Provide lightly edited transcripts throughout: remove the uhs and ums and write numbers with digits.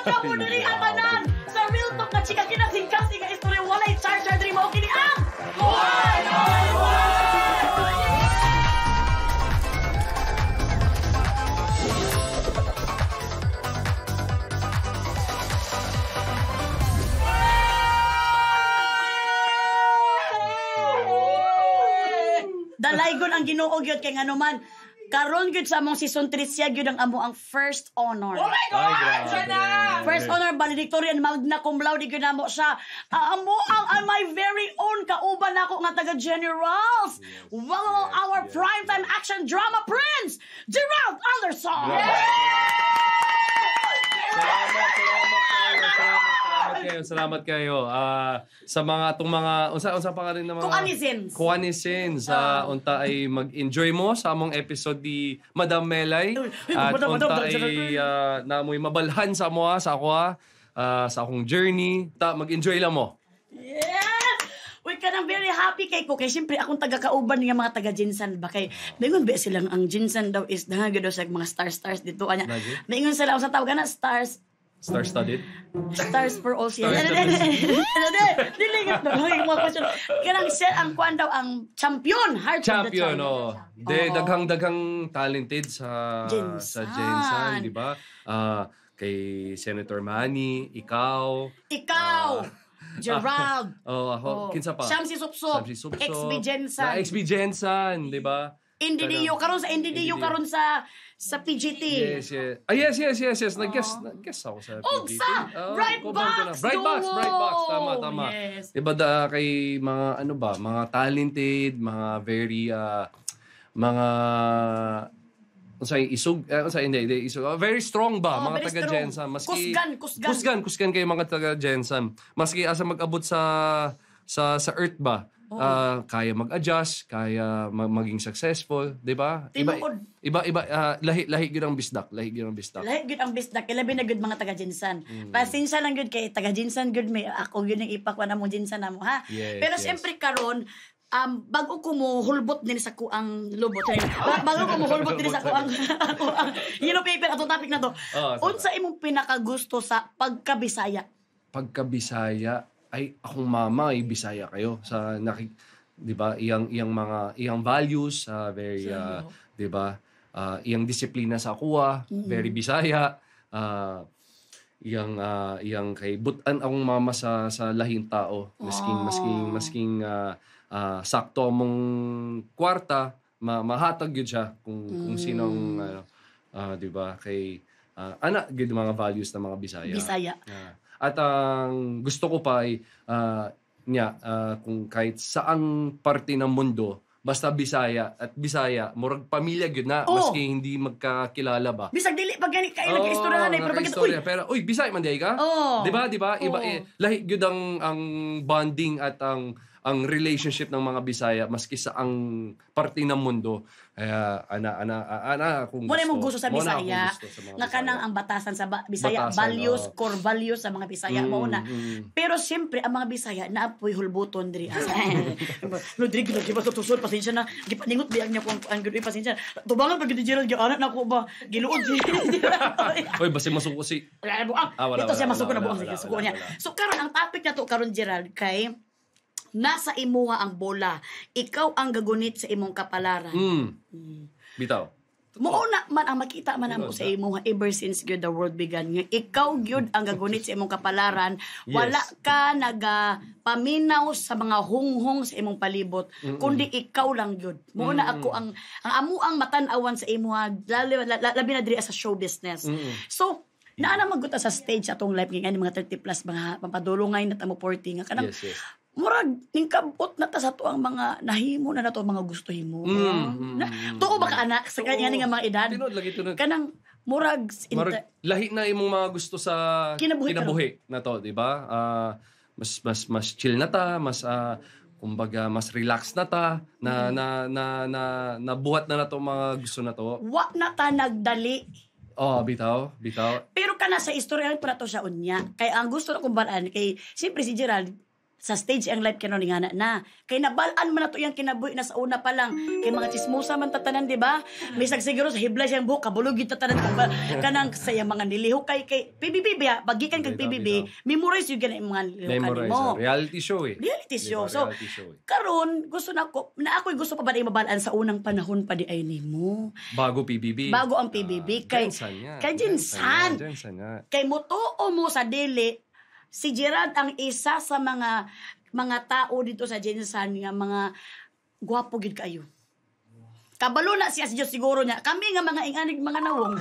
ka mo diri ang tanan sa real talk na chika kinasingkas nga istorya walay charger diri mo kini ang dalaygon ang Ginoo gyud kay nganuman karon gyud sa among season 3 siya gyud ang amo ang first honor. Oh my God! First honor valedictorian magna cum laude gyud namo siya. Amo ang my very own kauban nako nga taga Generals. Wow, our primetime action drama prince, Gerald Anderson. Salamat kayo. Sa mga itong mga unsa pa rin na mga Kuanisins. Unta ay mag-enjoy mo sa among episode di Madam Melay. At unta ay namoy mabalhan sa mo sa ako sa akong journey. Mag-enjoy lang mo. Yes! Uy, ka nang very happy kay ko. Kaya siyempre, akong taga-kauban nga mga taga-Jinsan ba? Kay, mayngon ba silang ang Jinsan daw is nangagad daw sa mga stars dito. Mayngon sila, sa tawag na, stars. Star-studded? Stars for all siya. Dilingat na. Kanang siya ang kwan daw, ang champion. Heart champion, oh. Daghang talented sa Jinsan, di ba? Kay Senator Manny, ikaw. Gerald. Ako. Kinsa pa? Siyam si Supsop. XB Jensan. XB Jensan, di ba? NDDU karon sa NDDU karon sa PGT. Yes. Nag-guess ako sa PGT. Bright Box. Tama. Yes. Diba kay mga mga talented, mga very mga very strong ba mga taga Jensan, maski kusgan kayo mga taga Jensan, maski asa mag-abot sa earth ba. Kaya mag-adjust, kaya maging successful, 'di ba? Iba lahi gyud ang bisdak. Lahi gyud ang bisdak, labi na gyud mga taga Jinsan. Pasensya lang gyud kay taga Jinsan gyud may ako gyud ang ipakwa na mo Jinsan namo ha. Pero siyempre karon bago ko mo hulbot din sa kuang lubot. Bago ko mo hulbot din sa kuang yellow paper atong topic na to. Unsa imong pinakagusto sa pagkabisaya? Pagkabisaya ay akong mama ay Bisaya kayo sa di ba iyang values very di ba iyang disiplina sa kuha very Bisaya iyang kay butan akong mama sa lahing tao masking sakto mong kwarta mahatag gyud siya kung sinong di ba kay ana gyud mga values ng mga Bisaya. At ang gusto ko pa ay kung kahit saang parte ng mundo, basta Bisaya murag pamilya gyud na maski hindi magkakilala ba. Bisag dili pag gani kay nag-istoryahan pero Bisaya man di ka? Di ba? Iba lahi gyud ang bonding at ang relationship ng mga Bisaya maski sa ang parte ng mundo. Kaya ana kung gusto. Mo gusto sa Bisaya. Nga kanang ang batasan sa Bisaya, values, core values sa mga Bisaya mo na. Pero siyempre ang mga Bisaya naapoy hulbuton diri asa. No diri gyud giba tusod pasensya na. Gipaningot biag niya ko ang gyud pasensya. Tubangan pag Gerald gyud anak nako ba giluod si. Oy basi masuko si. Ito siya masuko na buang suko niya. So karon ang topic na to karon Gerald kay nasa imuha ang bola. Ikaw ang gagunit sa imong kapalaran. Bitaw. Muuna man ang makita man mo sa imuha ever since gyud the world began. Nga ikaw gyud ang gagunit sa imong kapalaran. Wala ka nagapaminaw sa mga hunghong sa imong palibot, kundi ikaw lang gyud. Muuna ako ang amuang matan-awan sa imuha labi na diri sa show business. So naa na maguta sa stage atong live nga mga 30 plus mga pampadulongay na tamo 40 nga kanang murag ningkabot na ta sa to ang mga nahimo na nato mga gusto himo. Tuo ba ka anak sa kanya nga mga edad? Tinod. Kanang murag lahi na imong mga gusto sa kinabuhi na to, di ba? Mas chill na ta, mas kumbaga mas relax na ta na buhat na nato mga gusto na to. Wa na ta nagdali. Bitaw. Pero kana sa istorya pa to siya unya. Kay ang gusto na kumbaran kay siyempre si Gerald sa stage ang life kanon nga na. Kay nabalaan man nato yang kinabuhi na sa una pa lang. Kay mga chismosa man tatanan, di ba? Bisag siguro sa hiblay siyang buhok, kabulog yung tatanan kanang saya mga niliho kay PBB ba? Bagikan kag PBB, memorize yung ganang mga niliho mo. Reality show eh. Reality show. So, karon gusto na ako'y gusto pa ba na mabalaan sa unang panahon pa di ay nimo. Bago PBB. Bago ang PBB. Kay Jensan. Kay mutuo mo sa dili, si Gerard ang isa sa mga tao dito sa Jensan nga mga gwapo gid kayo. Kabalo na siya Diyos siguro niya. Kami nga mga inganig mga nawong.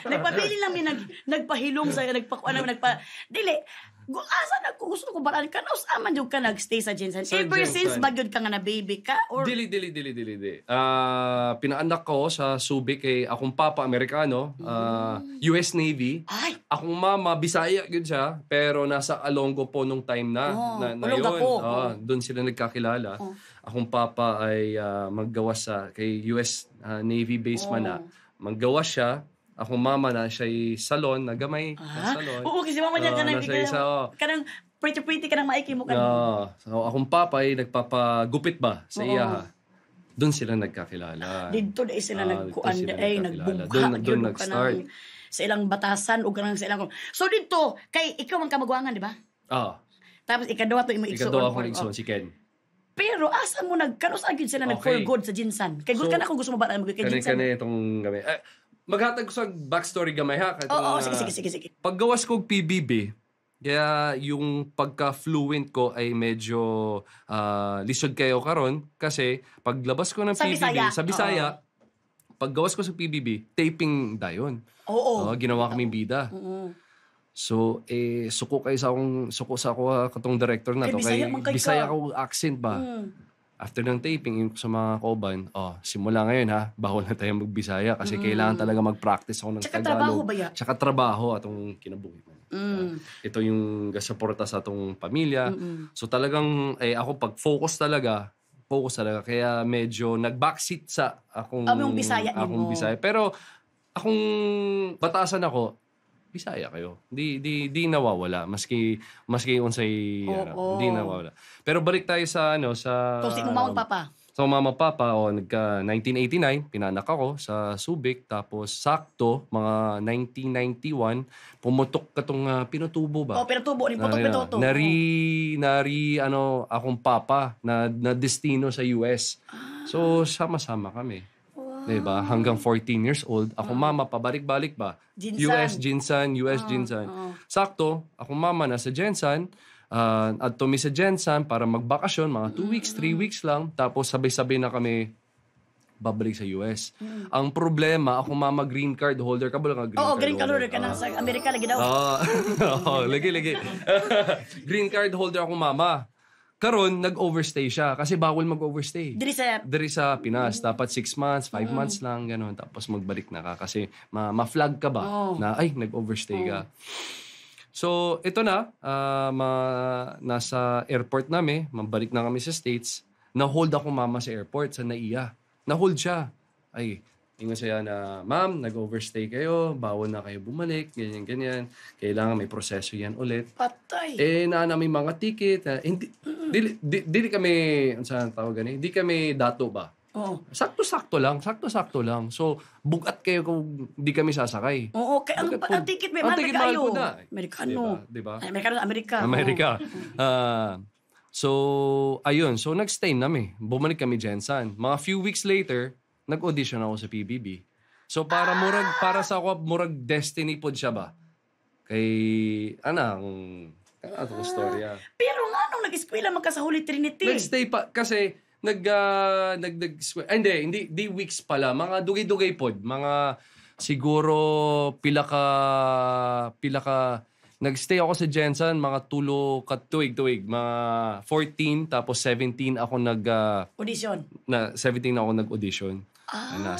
Nagpabilin lang mi nagpahilom sa dili. Asa na ko gusto ko balaan ka naus aman jud ka nagstay sa Jensen. Ever since bagyod ka nga na baby ka or Dili. Pinaanak ko sa Subic kay akong papa Amerikano, US Navy. Ay. Akong mama Bisaya gyud siya, pero nasa Alongo po nung time na yun. Doon sila nagkakilala. Akong papa ay maggawas sa kay US Navy base man na. Maggawas siya. Akong mama na siya'y salon, nagamay na salon. Oo, kasi mama niya kanang pretty ka nang maiki mo ka. So, akong papa ay nagpapagupit ba sa iya. Doon sila nagkakilala. Dito na sila nagkuan ay nagbugha. Doon nag-start. Sa ilang batasan o kanang sa ilang. So dito, kay ikaw ang kamagwangan, di ba? Tapos ikadawa to imo igsoon. Ikadawa ko igsoon si Ken. Pero asa mo nagkanos agad sila nag-for good sa Jinsan? Kay good ka na kung gusto mo ba mag kay Jinsan. Kani itong gamay. Maghatag ko sa backstory gamay ha. Sige. Paggawas ko PBB, kaya yung pagka-fluent ko ay medyo lisod kayo karon kasi paglabas ko ng PBB sa Bisaya, paggawas ko sa PBB, taping dayon. Ginawa kaming bida. So, suko sa ako katong director na to. Kay Bisaya ko accent ba? After ng taping sa mga Koban, simula ngayon ha, bawal na tayo magbisaya kasi kailangan talaga mag-practice ako ng Tagalog. Trabaho ba yan? Tsaka trabaho atong kinabuhi. Ito yung suporta sa atong pamilya. So talagang, ako pag-focus talaga. Kaya medyo nag-backseat sa akong Bisaya. Pero akong batasan ako, Bisaya kayo. Di nawawala maski unsay hindi nawawala. Pero balik tayo sa Kung si mama papa. Sa mama papa nagka 1989 pinanak ako sa Subic tapos sakto mga 1991 pumutok katong pinutubo ba? Pinutubo ni putok. Nari akong papa na destino sa US. So sama-sama kami. Diba? Hanggang 14 years old. Ako mama, pabalik-balik ba? US Jinsan. Sakto, ako mama nasa Jensan. At tumi sa Jensan para magbakasyon. Mga 2 weeks, 3 weeks lang. Tapos sabay-sabay na kami babalik sa US. Ang problema, ako mama green card holder. Kabalo nga green card holder ka na sa Amerika. Lagi daw. Lagi. Green card holder ako mama. Karon nag-overstay siya kasi bawal mag-overstay. Diri sa Pinas dapat 6 months, 5 months lang ganun tapos magbalik na ka kasi ma-flag ka ba na ay nag-overstay ka. So ito na nasa airport namin, mabalik na kami sa States. Na-hold ako mama sa airport sa NAIA. Na-hold siya. Ay ingon siya na, ma'am, nag-overstay kayo, bawal na kayo bumalik, ganyan. Kailangan may proseso yan ulit. Patay. Namin mga ticket. Dili kami, saan tawag gani? Di kami dato ba? Sakto-sakto lang. So, bugat kayo kung di kami sasakay. Kaya ang ticket may mahal kayo. Amerikano. Diba? Amerika. So, ayun. So, nag-stay namin. Bumalik kami Jensan. Mga few weeks later, nag-audition ako sa PBB. So para sa ako murag destiny pod siya ba? Kay atong storya. Pero nga nung nag-eskwela man ka sa Holy Trinity. Nag-stay pa kasi hindi weeks pala, mga dugay-dugay pod, mga siguro pila ka nag-stay ako sa Jensen mga tulo ka tuig, mga 14 tapos 17 ako audition. 17 ako nag-audition.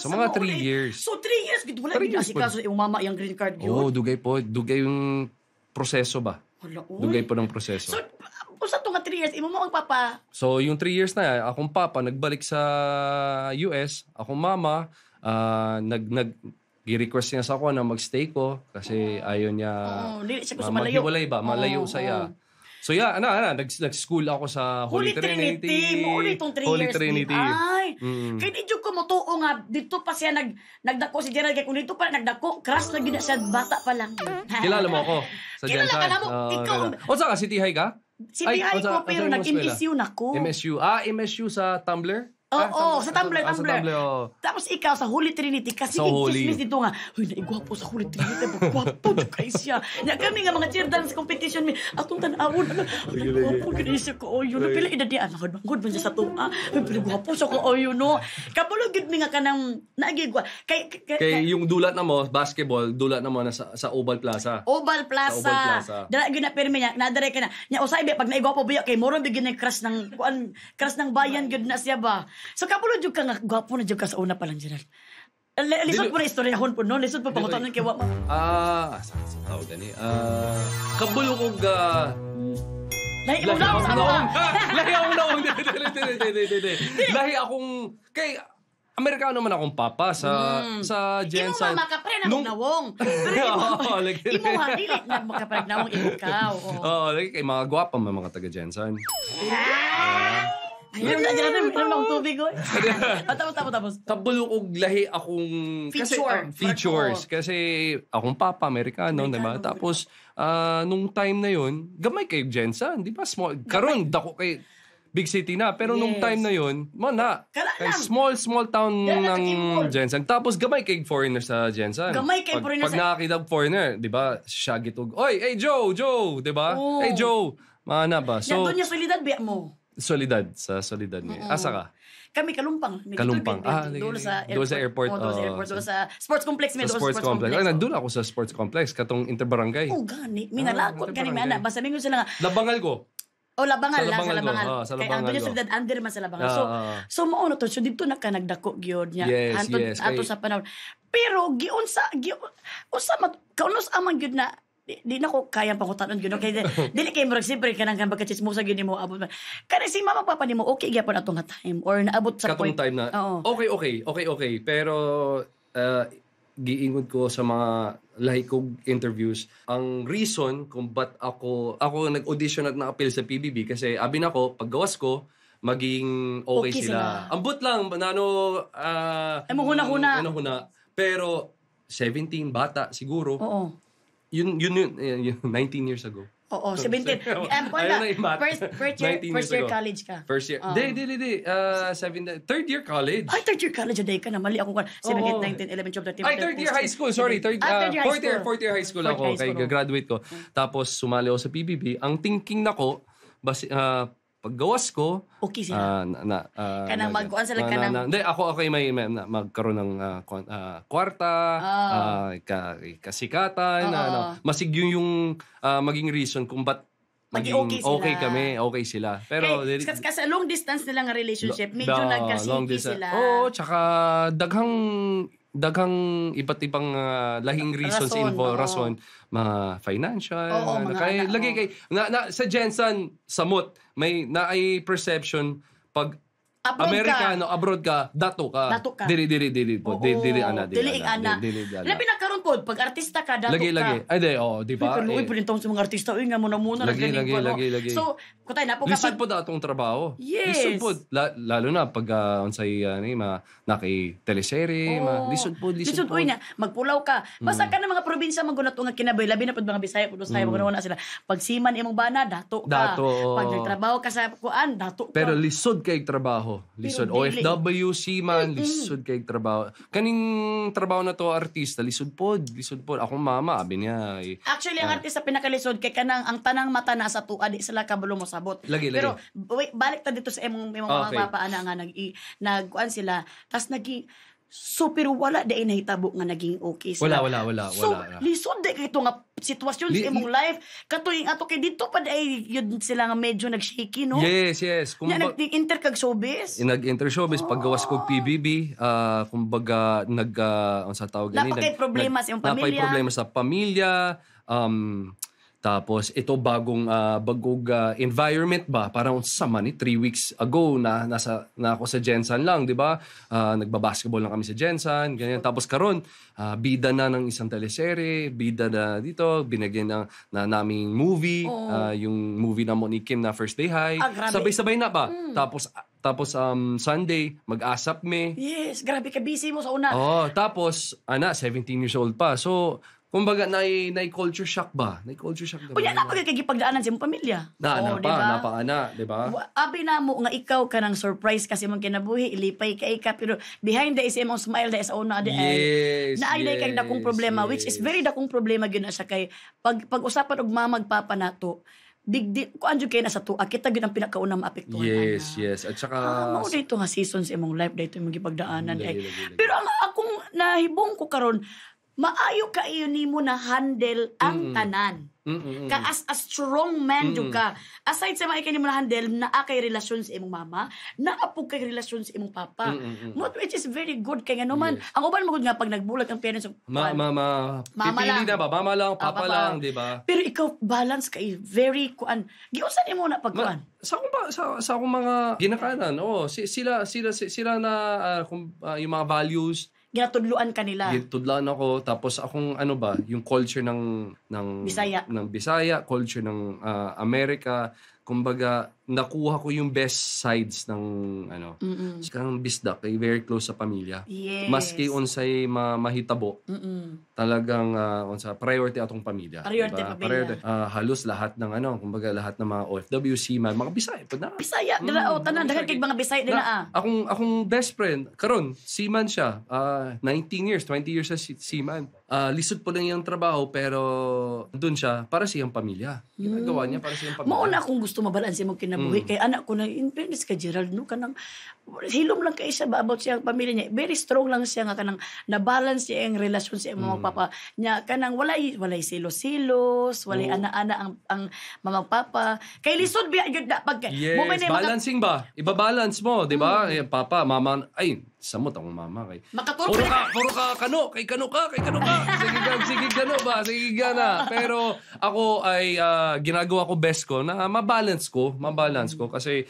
So mga 3 years. So 3 years gid wala gid asikaso yung mama yung green card gyud. Dugay yung proseso ba? Dugay po ng proseso. So usa to nga 3 years imo mo ang papa. So yung 3 years na akong papa nagbalik sa US, akong mama i-request niya sa ako na magstay ko kasi ayaw niya dili siya gusto malayo. Maghiwalay ba? Malayo saya. So yeah, nag-school ako sa Holy Trinity. Mo ulit itong 3 Holy years. Trinity. Ay, kaya di ko motuo nga, dito pa siya nagdako si Gerald. Kaya kung dito pa nagdako, crush na gina siya, bata pa lang. Kilala mo ako sa Kilala Jensan? ka na mo. Ikaw. O saka, City High ka? City High ko, pero nag-MSU na ko. MSU. MSU sa Tumblr? Oo, sa Tumblr. Sa Tumblr, oo. Tapos ikaw sa Holy Trinity, kasi Sa Holy. chismis dito nga, huy, naigwapo sa Holy Trinity, magwapo dyan kayo siya. Nga kami nga mga cheer dance competition, atong tanawon, nagwapo gano'n siya ko, oyo, no, pila edad niya, nagod man siya sa tunga, pinagwapo siya ko, oyo, no. Kapulog yun mi nga ka nang naagigwa. Kay yung dulat na mo, basketball, dulat na mo na sa Oval Plaza. Oval Plaza. Dala gyud na permi niya, nadare ka na. Nya usay ba pag naigwapo biya kay moro bigyan ng crush ng bayan gyud na siya ba. So kapulo jud ka nga gwapo na jud ka sa una pa lang Gerald. Lisod po na istoryahon po no, lisod po pangutan kay wa. Sa tawag gani. Kabulo kog Lahi akong naong. Lahi akong naong. Lahi akong kay Amerikano man akong papa sa Jensen. Imo makapre na nawong. Imo ha dili na makapre nawong ikaw. Lagi kay mga gwapa mga taga Jensen. Ayun na dyan, minum ng tubig ko. Tapos. Kabulukog lahi akong... Features. Kasi akong papa, Amerikano, diba? Tapos, nung time na yun, gamay kay Jensen, di ba? Karon, dako kay big city na. Pero nung time na yun, kay small town ng Jensen. Tapos, gamay kay foreigner sa Jensen. Gamay kay foreigner sa... Pag nakakita foreigner, di ba? Siya gitog, oy, hey Joe, di ba? Hey Joe, mana ba? So, doon niya solidad biya mo. Sa Solidad niya. Asa ka? Kami Kalumpang. Kalumpang. Doon sa airport. Doon sa sports complex. Sa sports complex. Nagdoon ako sa sports complex. Katong interbarangay. Gani. Minalakot ka ni Mana. Basta mingon sila nga. Labangal ko. Labangal. Sa Kaya ang doon yung Solidad under man sa Labangal. So mauna to. So dito na ka nagdako gyud niya. Yes. Ato sa panahon. Pero unsa amang gyud na di na ko kaya pangutanon gyud kay dili kay murag siyempre kanang pagkachismosa gyud nimo abot man kana si mama papa nimo okay gyapon atong time or naabot sa katong time na okay pero giingod ko sa mga lahi kong interviews ang reason kung ba't ako nag-audition at na-appeal sa PBB kasi abi nako paggawas ko maging okay sila. Ambot lang nano huna pero 17 bata siguro. Yun 19 years ago. 17. First year college ka. First year. Third year college. Ay, third year college. Aday ka na. Mali ako. 7, 8, 9, 10, 11, 12, 13. Ay, third year high school. Sorry. Fourth year high school ako. Kaya graduate ko. Tapos sumali ako sa PBB. Ang thinking nako, paggawas ko, okay sila. Kanang magkuhan sila kanang... Hindi, ako may magkaroon ng kwarta, kasikatan, masig yung maging reason kung ba't maging okay kami, okay sila. Pero kasi long distance nila nga relationship, medyo nagkasiki sila. Tsaka daghang iba't ibang lahing reasons rason, mga financial, kay sa Jensen samot may naay perception pag Amerikano abroad ka dato ka dili ana. Labi na karon pod pag artista ka dato ka lagi di ba uy pud sa mga artista uy nga muna lagi so kutay na po lisod po datong trabaho lisod po lalo na pag unsay nakay teleserye lisod po uy nga magpulaw ka basta ka na mga probinsya magunato nga kinabay labi na pod mga Bisaya pud usay maguna sila pag siman imong bana dato ka pag nagtrabaho ka sa kuan dato ka pero lisod kay trabaho lisod OFW man lisod kay trabaho kaning trabaho na to artista lisod pod akong mama abi niya actually ang artista pinakalisod kay kanang ang tanang mata na sa tuwa di sila kabalo mo sabot pero wait, balik ta dito sa imong mga papaana nga nagkuan sila tas pero wala day nahitabo nga naging okay sila. Wala. So, lisod day ito nga sitwasyon sa imong life. Katuing ato kay dito pa day yun sila nga medyo nag-shaky, no? Yes. Nag-inter kag showbiz? Nag-inter showbiz. Paggawas kog PBB, kumbaga, ang sa tawag ganun. Napakay problema sa iyong pamilya. Napakay problema sa pamilya. Tapos ito bagong environment ba? Parang sa 3 weeks ago na ako sa Jensen lang, 'di ba? Nagba-basketball lang kami sa Jensen, ganyan. Tapos karon bida na ng isang teleserye, bida na dito, binigyan na naming movie, yung movie na mo ni Kim na First Day High. Sabay-sabay na ba? Tapos Sunday, mag-asap me. Yes, grabe ka busy mo sa una. Tapos 17 years old pa. So kumbaga, culture shock ba? Culture shock ba? Kuya na pagkikipagdaanan sa imong pamilya. Napaka-ana, di ba? Abi na mo nga ikaw ka ng surprise kasi mong kinabuhi, ilipay ka, pero behind the is imong smile da sa una, yes, naay kay dakong problema, which is very dakong problema gyud na siya kay pag-usapan og mamagpapa nato, big deal ko anjo kay na sa tuwa kita gyud ang pinakauna maapektuhan. Yes. At saka mao dito nga season sa imong life dito imong gipagdaanan pero ang akong nahibong ko karon maayo ka iyo nimo na handle ang tanan. Ka as a strong man jud ka. Aside sa maayo ka nimo na handle naa kay relasyon sa imong mama, naa po kay relasyon sa imong papa. Which is very good kay ngano man. Ang uban magud nga pag nagbulag ang parents mama lang. Na ba? Mama lang, papa lang, di ba? Pero ikaw balance kay very kuan. Giusan nimo na pagkuan. Sa akong mga ginakanan, sila na yung mga values ginatudluan kanila. Tudlaan ako. Tapos akong yung culture ng Bisaya, culture ng Amerika. Kumbaga, nakuha ko yung best sides ng kang bisdak, very close sa pamilya. Yes. Maski unsay mahitabo. Talagang priority atong pamilya. Priority pamilya. Halos lahat ng kumbaga lahat ng mga OFW, seaman, mga Bisaya pa na. Bisaya, tanan daghang kay mga Bisaya din na. Akong best friend karon, seaman siya. 19 years, 20 years sa seaman. Lisod po lang yung trabaho pero doon siya para sa iyang pamilya. Ginagawa niya para sa iyang pamilya. Mauna akong gusto mabalanse mo kinabuhi kay anak ko na in fairness kay Gerald no kanang hilom lang kay siya about siya pamilya niya. Very strong lang siya nga kanang na-balance siya ang relasyon sa mga papa niya kanang walay silos, walay ana-ana ang mama papa. Kay lisod biya gyud na pag balancing ba? Iba-balance mo, di ba? Papa, mama, ay samot ang mama kay. Puro ka kano ka. Sige gano ba? Sige gana. Pero ako ay ginagawa ko best ko na mabalance ko kasi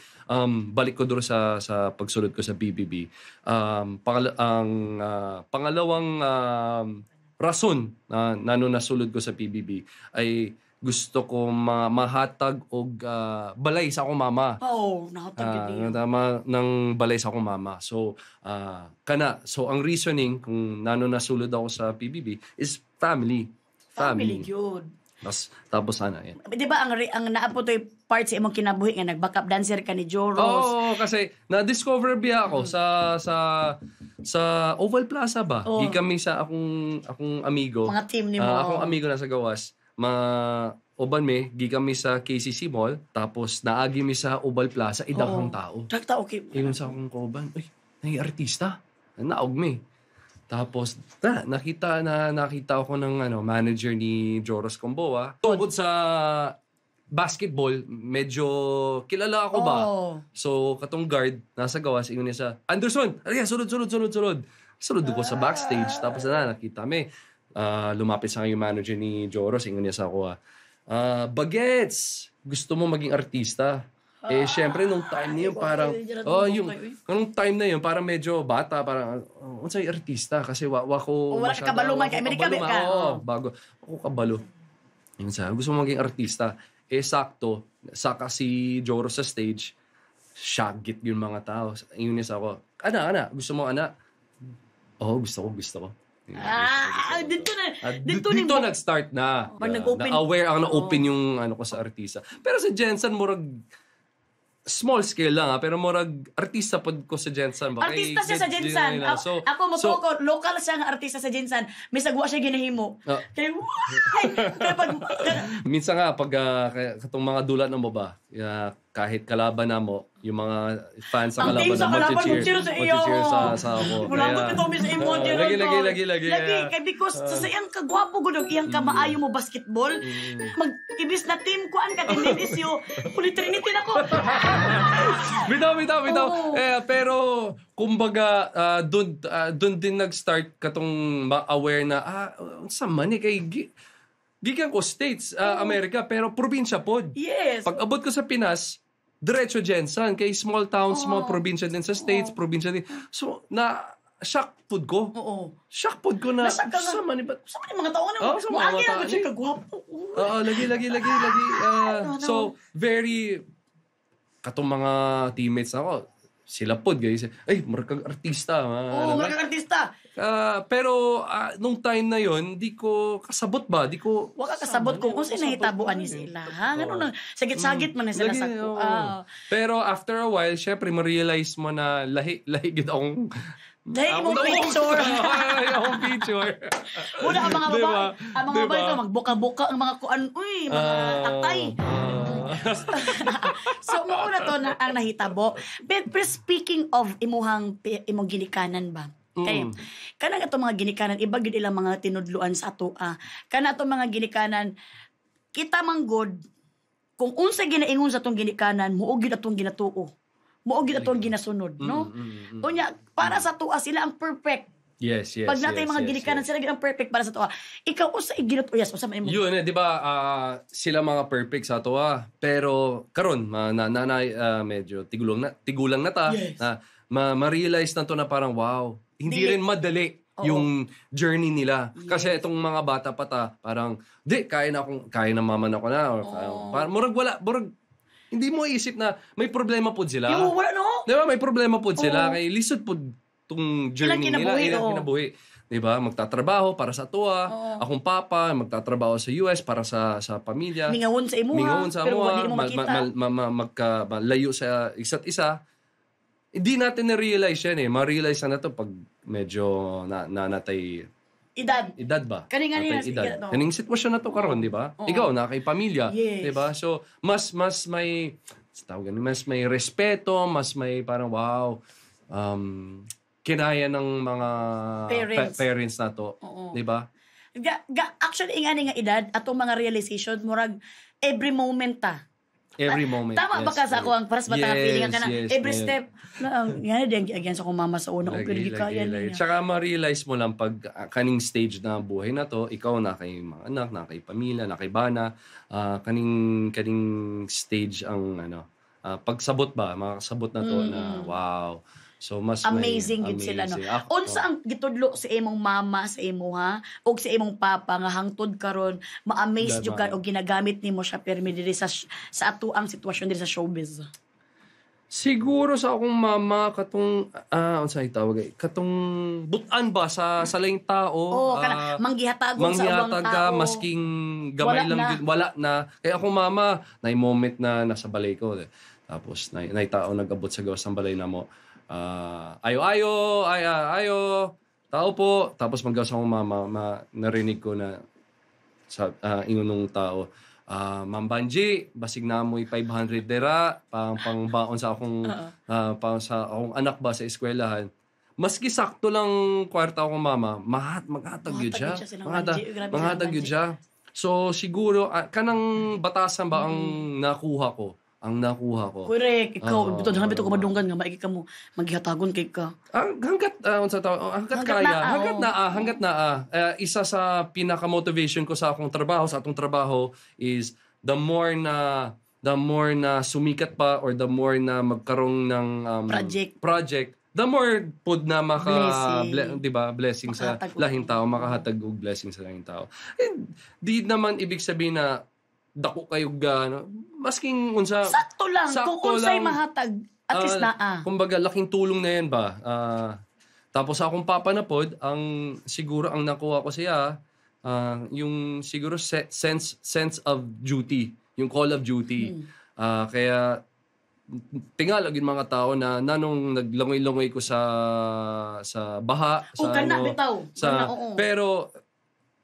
balik ko doon sa pagsulod ko sa BBB. Pangalawang rason na nasulod ko sa PBB ay gusto ko mahatag og balay sa akong mama. Nahatag yun. Tama ng balay sa akong mama. So, So, ang reasoning kung nasulod ako sa PBB is family. Family yun. Tapos yan. Di ba ang naapo to'y part sa imong kinabuhi nga nag-backup dancer ka ni Joros? Kasi na-discover biya ako sa Oval Plaza ba? Di kami sa akong amigo. Mga team ni mo. Akong amigo nasa gawas. Oban gi kami sa KCC Mall, tapos naagi mi sa Oval Plaza, idakang tao. Okay. Ingon sa akong kauban, may artista. Naog mi. Tapos, nakita ako ng manager ni Joros Comboa. Tungkol sa basketball, medyo kilala ako ba? So, katong guard, nasa gawas, ingon niya sa, Anderson, sunod. Sunod ko sa backstage. Tapos nakita mi. Lumapit sa yung manager ni Joros, ingon niya sa ako, Bagets, gusto mo maging artista? Syempre, nung time na yun, parang, nung time na yun, parang medyo bata, parang, unsay artista? Kasi wako wala ka kabalo man, kay Amerika ka. Bago. Ako kabalo. Yun sa, gusto mo maging artista? Sakto, saka si Joros sa stage, shagit yung mga tao. Yun niya sa ako, ana, gusto mo, ana? Gusto ko. Dito nag-start na. Na-aware ako na-open yung ko sa artista. Pero sa Jensen, murag small scale lang pero murag artista pod ko sa Jensen. Artista siya sa Jensen. Ako mo local siya nga artista sa Jensen. May sagwa siya ginahimo. Kaya minsan nga pag katong mga dulat ng baba, kahit kalaban na mo, yung mga fans sa kalaban na mag-cheer sa ako. Mulabot ito mi sa imo. Lagi. Kaya because sa iyang kagwapo gud iyang kamaayo mo basketball, mag-ibis na team kuan ka team isyo. Holy Trinity na ko. Bitaw. Pero kumbaga doon din nag-start katong ma-aware na sa man kay gikan ko States, America, pero probinsya pod. Yes. Pag abot ko sa Pinas, diretso Jensen. Kay small town, small probinsya din sa States, probinsya din. So, shock pod ko. Oo. Shock pod ko na. Nashock ka nga. Sa man ba? Sa mga tao na, Sa mga maagi tao. na siya kagwapo. Oo, lagi. So, very, katong mga teammates na ako, sila pod, guys. Ay, marakang artista. Oo, marakang artista. Pero, nung time na yon di ko kasabot ba? Di ko... Waka kasabot kung sino nahitabuan ni sila. Ganun, sagit-sagit man na sila sa Pero after a while, syempre, ma-realize mo na lahi gid akong... Dahil mo picture. Akong picture. Una ang mga babae. Diba? Ang mga babae ito, magbuka-buka ang mga kuan. Uy, mga tatay. So, mauna to na ang nahitabo. But speaking of imong ginikanan ba? Kaya, kanang itong mga ginikanan, iba gid ilang mga tinudluan sa ato. Kana itong mga ginikanan, kita manggod, kung unsa ginaingon sa itong ginikanan, muugid atong ginatuo. Muugid atong ginasunod, no? Unya, para sa tuwa, sila ang perfect. Yes. Pag natin mga ginikanan, sila ang perfect para sa tuwa. Ikaw, unsa ginatuo? Yes, unsa man mo? Yun, di ba, sila mga perfect sa tuwa. Pero, karon medyo tigulang na ta. Yes. Na, ma-realize na to na parang, wow, hindi rin madali yung journey nila. Kasi itong mga bata pa parang, kaya na mama na ko na. Or, parang, murag, hindi mo isip na may problema po sila. Wala, no? Di ba, may problema po sila. Kay lisod po itong journey nila. Ilang kinabuhi. Di ba, magtatrabaho para sa tuwa. Akong papa, magtatrabaho sa US para sa pamilya. Mingawon sa imuha. Pero wali mo makita. Malayo sa isa't isa. Hindi natin na-realize yan Ma-realize na to pag medyo nanatay edad ba? Kaning sitwasyon na to karon, di ba? Ikaw na kay pamilya, di ba? So mas may respeto, mas may parang wow. Kinaya ng mga parents na to, di ba? Actually ingani nga edad atong mga realization murag every moment Every moment. Tama ba ka sa ako ang paras batang feeling ka na every step. Yan din again sa akong mama sa una ko kaya niya. Tsaka ma-realize mo lang pag kaning stage na buhay na to, ikaw na kay mga anak, na kay pamilya, na kay bana, kaning stage ang pagsabot ba, makasabot na to na wow. So mas amazing gid sila no. Unsa ang gitudlo sa imong mama sa imo o sa imong papa nga hangtod karon ma-amaze jud ka og ginagamit nimo siya permi diri sa ato ang sitwasyon diri sa showbiz? Siguro sa akong mama katong unsa tawag katong butan ba sa laing tao. Kana manggihatagon sa ubang tao. Masking gamay lang wala na. Kaya akong mama nay moment na nasa balay ko. Tapos nay tao nag-abot sa gawas ng balay namo. Ayo, tao po. Tapos maggawas akong mama, narinig ko na sa ingunong tao, Ma'am Banji, basig na mo'y 500 dera, pangbaon sa akong, sa akong anak ba sa eskwelahan. Maski sakto lang kwarta akong mama, maghatag yun siya. Maghatag yun siya. So siguro, kanang batasan ba ang nakuha ko? Correct. Ikaw, bito na bito ko madunggan nga maigi ka mo maghihatagon kay ka. Hanggat na. Isa sa pinaka-motivation ko sa atong trabaho is the more na sumikat pa or the more na magkaroon ng project, the more pud na blessing sa lahing tao, makahatag og blessing sa lahing tao. And di naman ibig sabihin na dako kayo masking unsa sakto lang kung unsay mahatag at least kumbaga laking tulong na yan ba tapos akong papa na pod ang siguro ang nakuha ko siya yung siguro sense of duty, yung call of duty. Kaya tingal agin mga tao na nanong naglangoy-langoy ko sa baha pero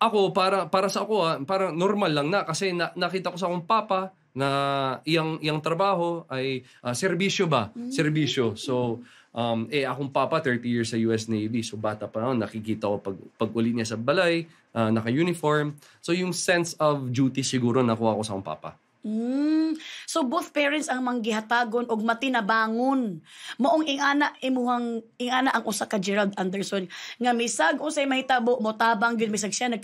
ako, para sa ako, parang normal lang na kasi nakita ko sa akong papa na iyang trabaho ay serbisyo ba? Serbisyo. So, akong papa, 30 years sa US Navy. So, bata pa noon, nakikita ko pag-uli niya sa balay, naka-uniform. So, yung sense of duty siguro nakuha ko sa akong papa. So both parents ang manggihatagon og matinabangon. Moong ingana ang usa ka Gerald Anderson nga misag unsay mahitabo motabang gyud misag siya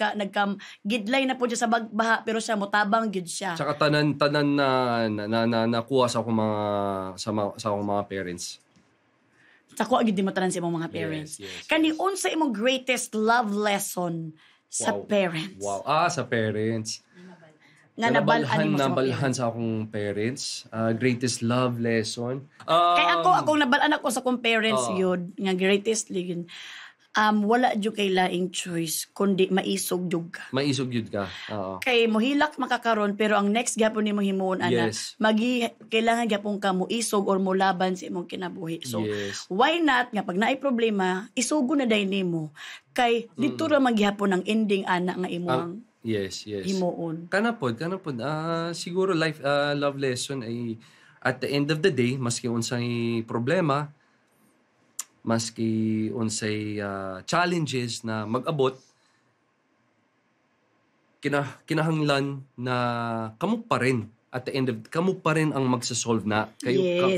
gidlay na po siya sa bagbaha pero siya motabang gyud siya. Tsaka tanan na nakuha sa akong mga parents. Sako gyud di matanan sa imong mga parents. Yes. Kani unsa imong greatest love lesson sa parents? Wow. Sa parents. Nga nabalhan sa akong parents. Greatest love lesson. Kaya akong nabalaan ako sa akong parents yun. Nga greatest yun. Wala jud kay laing choice kundi maisog jud ka. Maisog jud ka. Kay mohilak makakaron pero ang next gyapon nimo himuon ana kailangan gyapon ka mo isog or mo laban sa imong kinabuhi. So why not nga pag naay problema isugo na day nimo kay dito ra magyapon ang ending ana nga imong Yes. himuon. Kanapod. Siguro love lesson ay at the end of the day, maski unsay problema, maski unsay challenges na mag-abot, kinahanglan na kamo pa rin. At the end of kamo pa rin ang magsasolve na.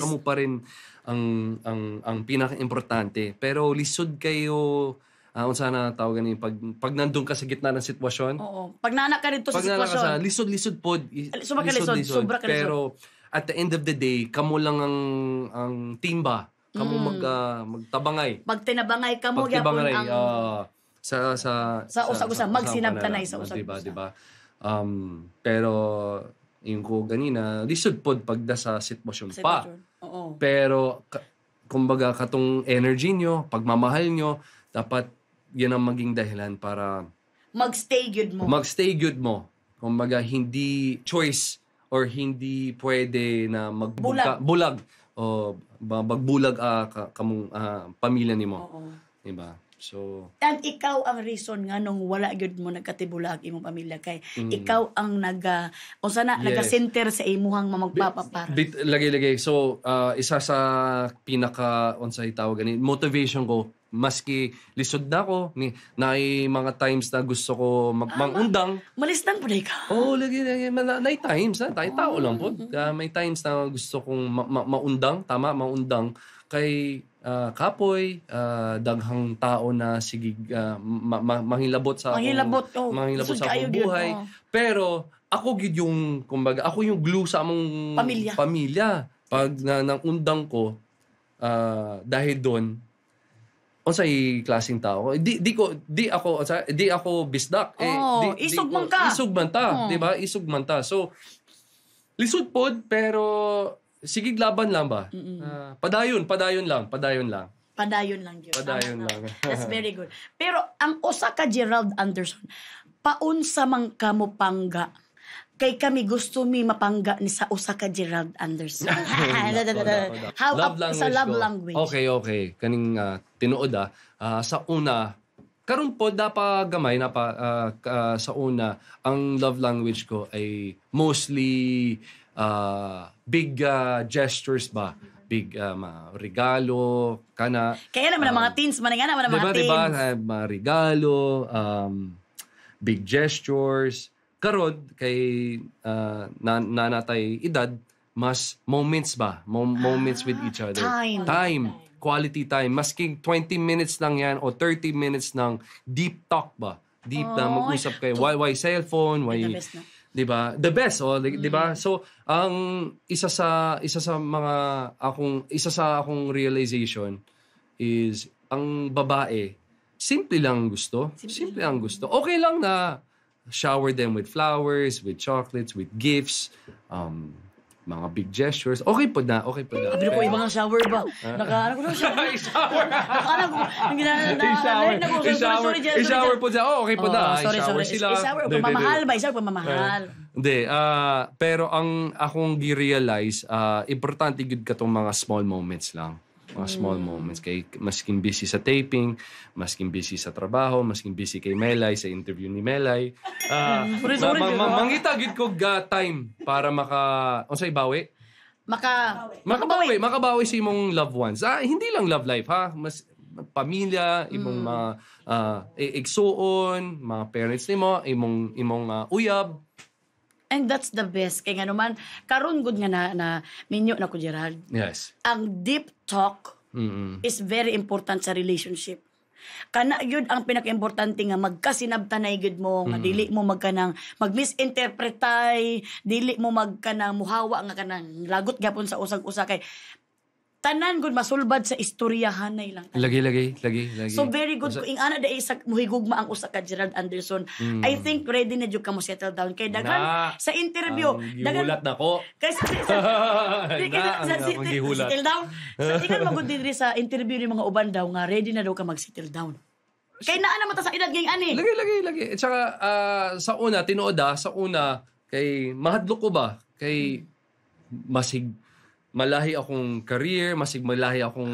Kamo pa rin ang pinaka-importante. Pero lisod kayo. Unsa na tawagan ni pag nandun ka sa gitna ng sitwasyon. Oo. Pag nana ka dito sa sitwasyon. Lisod pod. Sobra ka lisod. Pero at the end of the day, kamo lang ang timba. Kamo magtabangay. Pag tinabangay kamo gyapon ang sa usa-usa magsinabtanay sa usa-usa. Diba? Pero yung ko ganina, lisod pod pag sa sitwasyon pa. Oo. Pero kumbaga katong energy nyo, pagmamahal nyo, dapat yan ang maging dahilan para magstay good mo. Kumbaga hindi choice or hindi pwede na bulag o magbulag kamong pamilya nimo. Diba? So and ikaw ang reason nga nung wala gyud mo nagkatibulag imong pamilya kay ikaw ang naga-center sa imuhang magpapapara. Lagi. So isa sa pinaka unsay tawag gani motivation ko maski lisod na ako naay mga times na gusto ko mangundang. Malisdan po ka. Lagi may times tayo tao lang po. May times na gusto kong maundang kay kapoy daghang tao na sige manghilabot sa akong buhay. Pero ako gid yung kumbaga ako yung glue sa among pamilya. Pag nangundang ko dahil doon unsay klaseng tao di ako bisdak isog man ka, di ba? Isog man ta. So lisod pod pero sige laban lang ba? Padayon lang yun. Padayon lang. That's very good. Pero ang usa ka Gerald Anderson, paunsa man ka mo pangga? Kay kami gusto mi mapangga ni sa usa ka Gerald Anderson. How sa love language? Okay. Kaning tinuod sa una karon po gamay sa una ang love language ko ay mostly big gestures ba? Big regalo kana. Kaya naman ang mga teens man nga naman ang mga teens. Diba? Regalo, big gestures. Karon kay nanatay edad mas moments ba? Moments with each other. Time. Quality time. Maski 20 minutes lang yan o 30 minutes ng deep talk ba? Deep na mag-usap kayo. Why cellphone? Why diba? The best, diba? So, ang isa sa akong realization is ang babae simple lang gusto. Okay lang na shower them with flowers, with chocolates, with gifts, mga big gestures. Okay po na. Abi ko ibang shower ba? I-shower po siya. Okay po na. I-shower sila. I-shower pamamahal ba? I-shower pamamahal. Hindi. Pero ang akong gi-realize, importante gud katong mga small moments lang. Mga small moments. Kay masking busy sa taping, masking busy sa trabaho, masking busy kay Melay, sa interview ni Melay. Mangita gid ko time para bawi? Makabawi sa imong loved ones. Hindi lang love life ha. Mas pamilya, imong mga igsuon, mga parents nimo, imong uyab. And that's the best. Kaya nga naman, karon good nga na minyo na ko, Gerald. Yes. Ang deep talk is very important sa relationship. Kana yun ang pinaka-importante nga magkasinabtanay gud mo nga dili mo magkanang mag-misinterpretay, dili mo magkanang muhawa nga kanang lagot gyapon sa usag-usa kay tanan gud masulbad sa istoryahanay lang. Lagi. So very good. Kung ana dai sa muhigugma ang usa ka Gerald Anderson, I think ready na jud ka mo settle down kay daghan sa interview. Gihulat na ko. Kay sa settle down. Sa tingin magud diri sa interview ni mga uban daw nga ready na daw ka mag-settle down. Kay naa naman ta sa edad ngayong ani. Lagi. At saka sa una kay mahadlok ko ba kay masig malahi akong career, masig malahi akong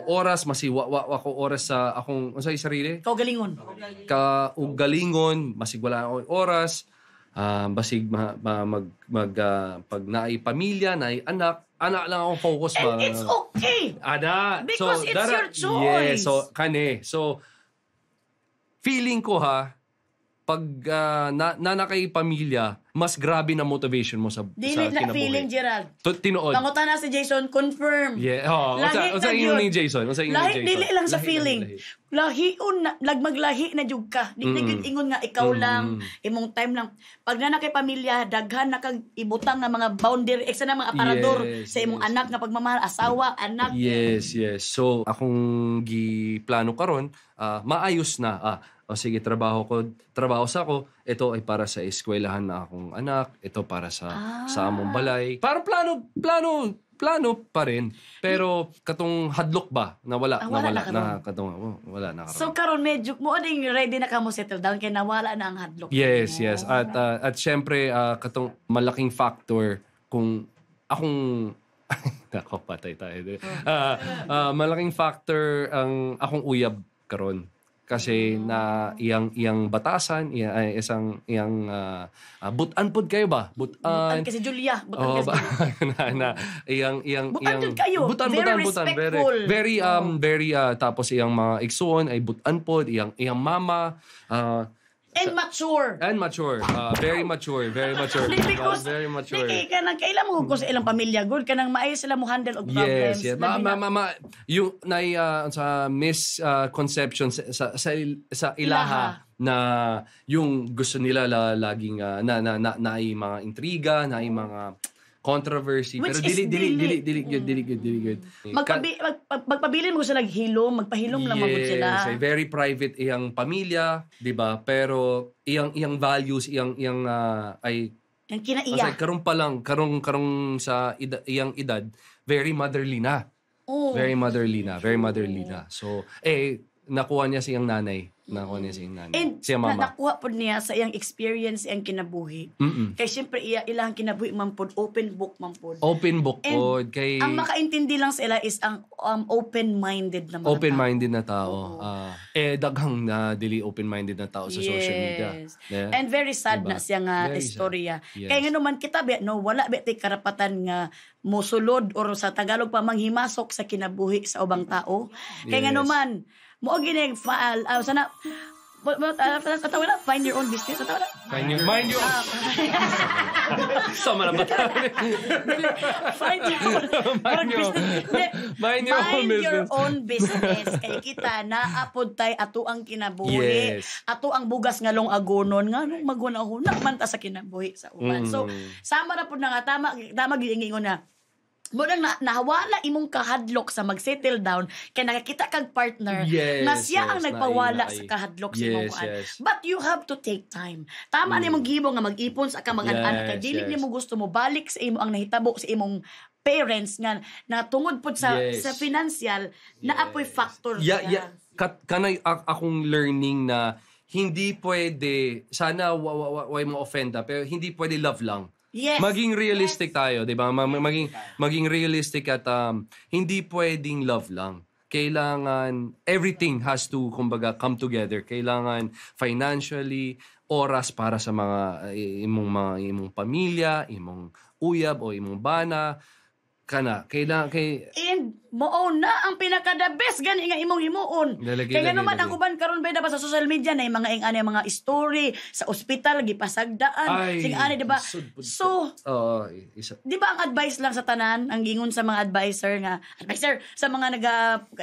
oras, masig ako oras sa akong unsay sarili. Kaugalingon. Kaugalingon, masig wala akong oras. Basig pag naay pamilya, naay anak lang akong focus ba. And it's okay. Because it's your choice. Yes, so feeling ko pag nanakay pamilya, mas grabe na motivation mo sa dili na kinabuhi. feeling, Gerald. Tinuod. Pangutan na si Jason, confirm. Yeah. Unsa ingon ni Jason? Dili lang sa feeling. Lahiun na, maglahi na jud ka. Di na gyud ingon nga ikaw lang, imong time lang. Pag nanakay pamilya, daghan na kag ibutang nga mga boundary, eksa na mga aparador sa imong anak nga pagmamahal, asawa, anak. Yes. So, akong giplano karon, maayos na. Sige, trabaho sa ako, ito ay para sa eskwelahan na akong anak, ito para sa among balay. Para plano pa rin. Pero katong hadlok ba wala na. So karon medyo mo ading ready na ka mo settle down kay nawala na ang hadlok. Yes. At syempre katong malaking factor kung akong nako patay tayo. Malaking factor ang akong uyab karon. Kasi na iyang batasan, isang butan pod kayo ba? Butan kasi Julia, butan kayo. Butan. Very tapos iyang mga igsuon ay butan pod, iyang mama And mature. Very mature. Because very mature. Kailan mo ko sa ilang pamilya good kanang maayos sila mo handle og problems. Yes. Yung sa misconception sa ilaha na yung gusto nila laging naay mga intriga, naay mga controversy. Which pero dili good. Magpabilin mo sila hilom, magpahilom lang magud sila. Yes, very private iyang pamilya, 'di ba? Pero iyang values, iyang ay ang kinaiya. Kasi karong sa iyang edad, very motherly na. Oh. Very motherly na. So, nakuha niya siyang nanay. And siya mama. nakuha po niya sa iyang experience, iyang kinabuhi. Kaya siyempre, ilang kinabuhi man po, open book man po. Open book po. Ang makaintindi lang sila is ang open-minded na mga open-minded na tao. Daghang na dili open-minded na tao sa social media. Yeah. And very sad na siya nga istorya. Yes. Kaya nga naman kita, wala tay karapatan nga mosulod or sa Tagalog pa manghimasok sa kinabuhi sa ubang tao. Kaya nga naman, mo ginig faal sana find your own business mind your sama na ba mind your own business kay kita naapod tay ato ang kinabuhi ato ang bugas nga long agonon nga magunahuna man ta sa kinabuhi sa uban so sama ra pud na nga tama giingon na mo nang nahawala imong kahadlok sa mag-settle down kay nakakita kag partner na siya ang nagpawala sa kahadlok sa imong kuan. But you have to take time. Tama ni mong gibo nga mag-ipon sa ka mga anak kay dili nimo gusto mo balik sa imo ang nahitabo sa imong parents nga na tungod pud sa financial na apoy factor kanay akong learning na hindi pwede sana way mo offend pero hindi pwede love lang. Yes. Maging realistic tayo, 'di ba? Maging realistic at hindi pwedeng love lang. Kailangan everything has to kumbaga come together. Kailangan financially, oras para sa mga imong pamilya, imong uyab o imong bana. kana kay And mao na ang pinaka the best gani nga imong himuon. Kaya naman ang uban karon ba sa social media na mga ingani mga story sa ospital gipasagdaan sing ani di ba? So di ba ang advice lang sa tanan ang gingon sa mga advisor sa mga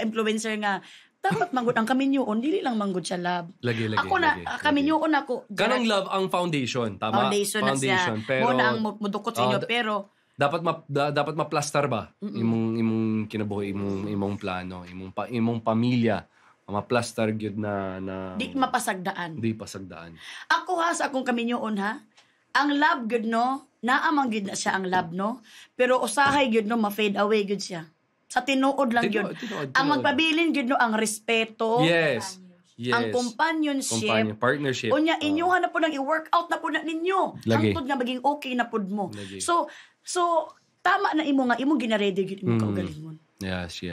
influencer nga dapat manggod ang kaminyoon dili lang manggod siya love. Lagi. Kaminyoon ako. Kanang love ang foundation, tama? Foundation na siya. Pero mo na ang mudukot sa inyo pero dapat ma-plaster ba imong kinabuhi imong plano imong pamilya ma-plaster gyud na di mapasagdaan ako sa akong kaminyoon ang love gyud no naamang gyud na siya ang love no pero usahay gyud no ma-fade away gyud siya sa tinuod lang gyud ang magpabilin gyud no ang respeto yes ang companionship, partnership. Unya inyuha na po nang i-workout na po na ninyo. Hangtod nga maging okay na pod mo. Lagi. So tama na imo nga imong gina-ready gyud imong kaugalingon. Yes.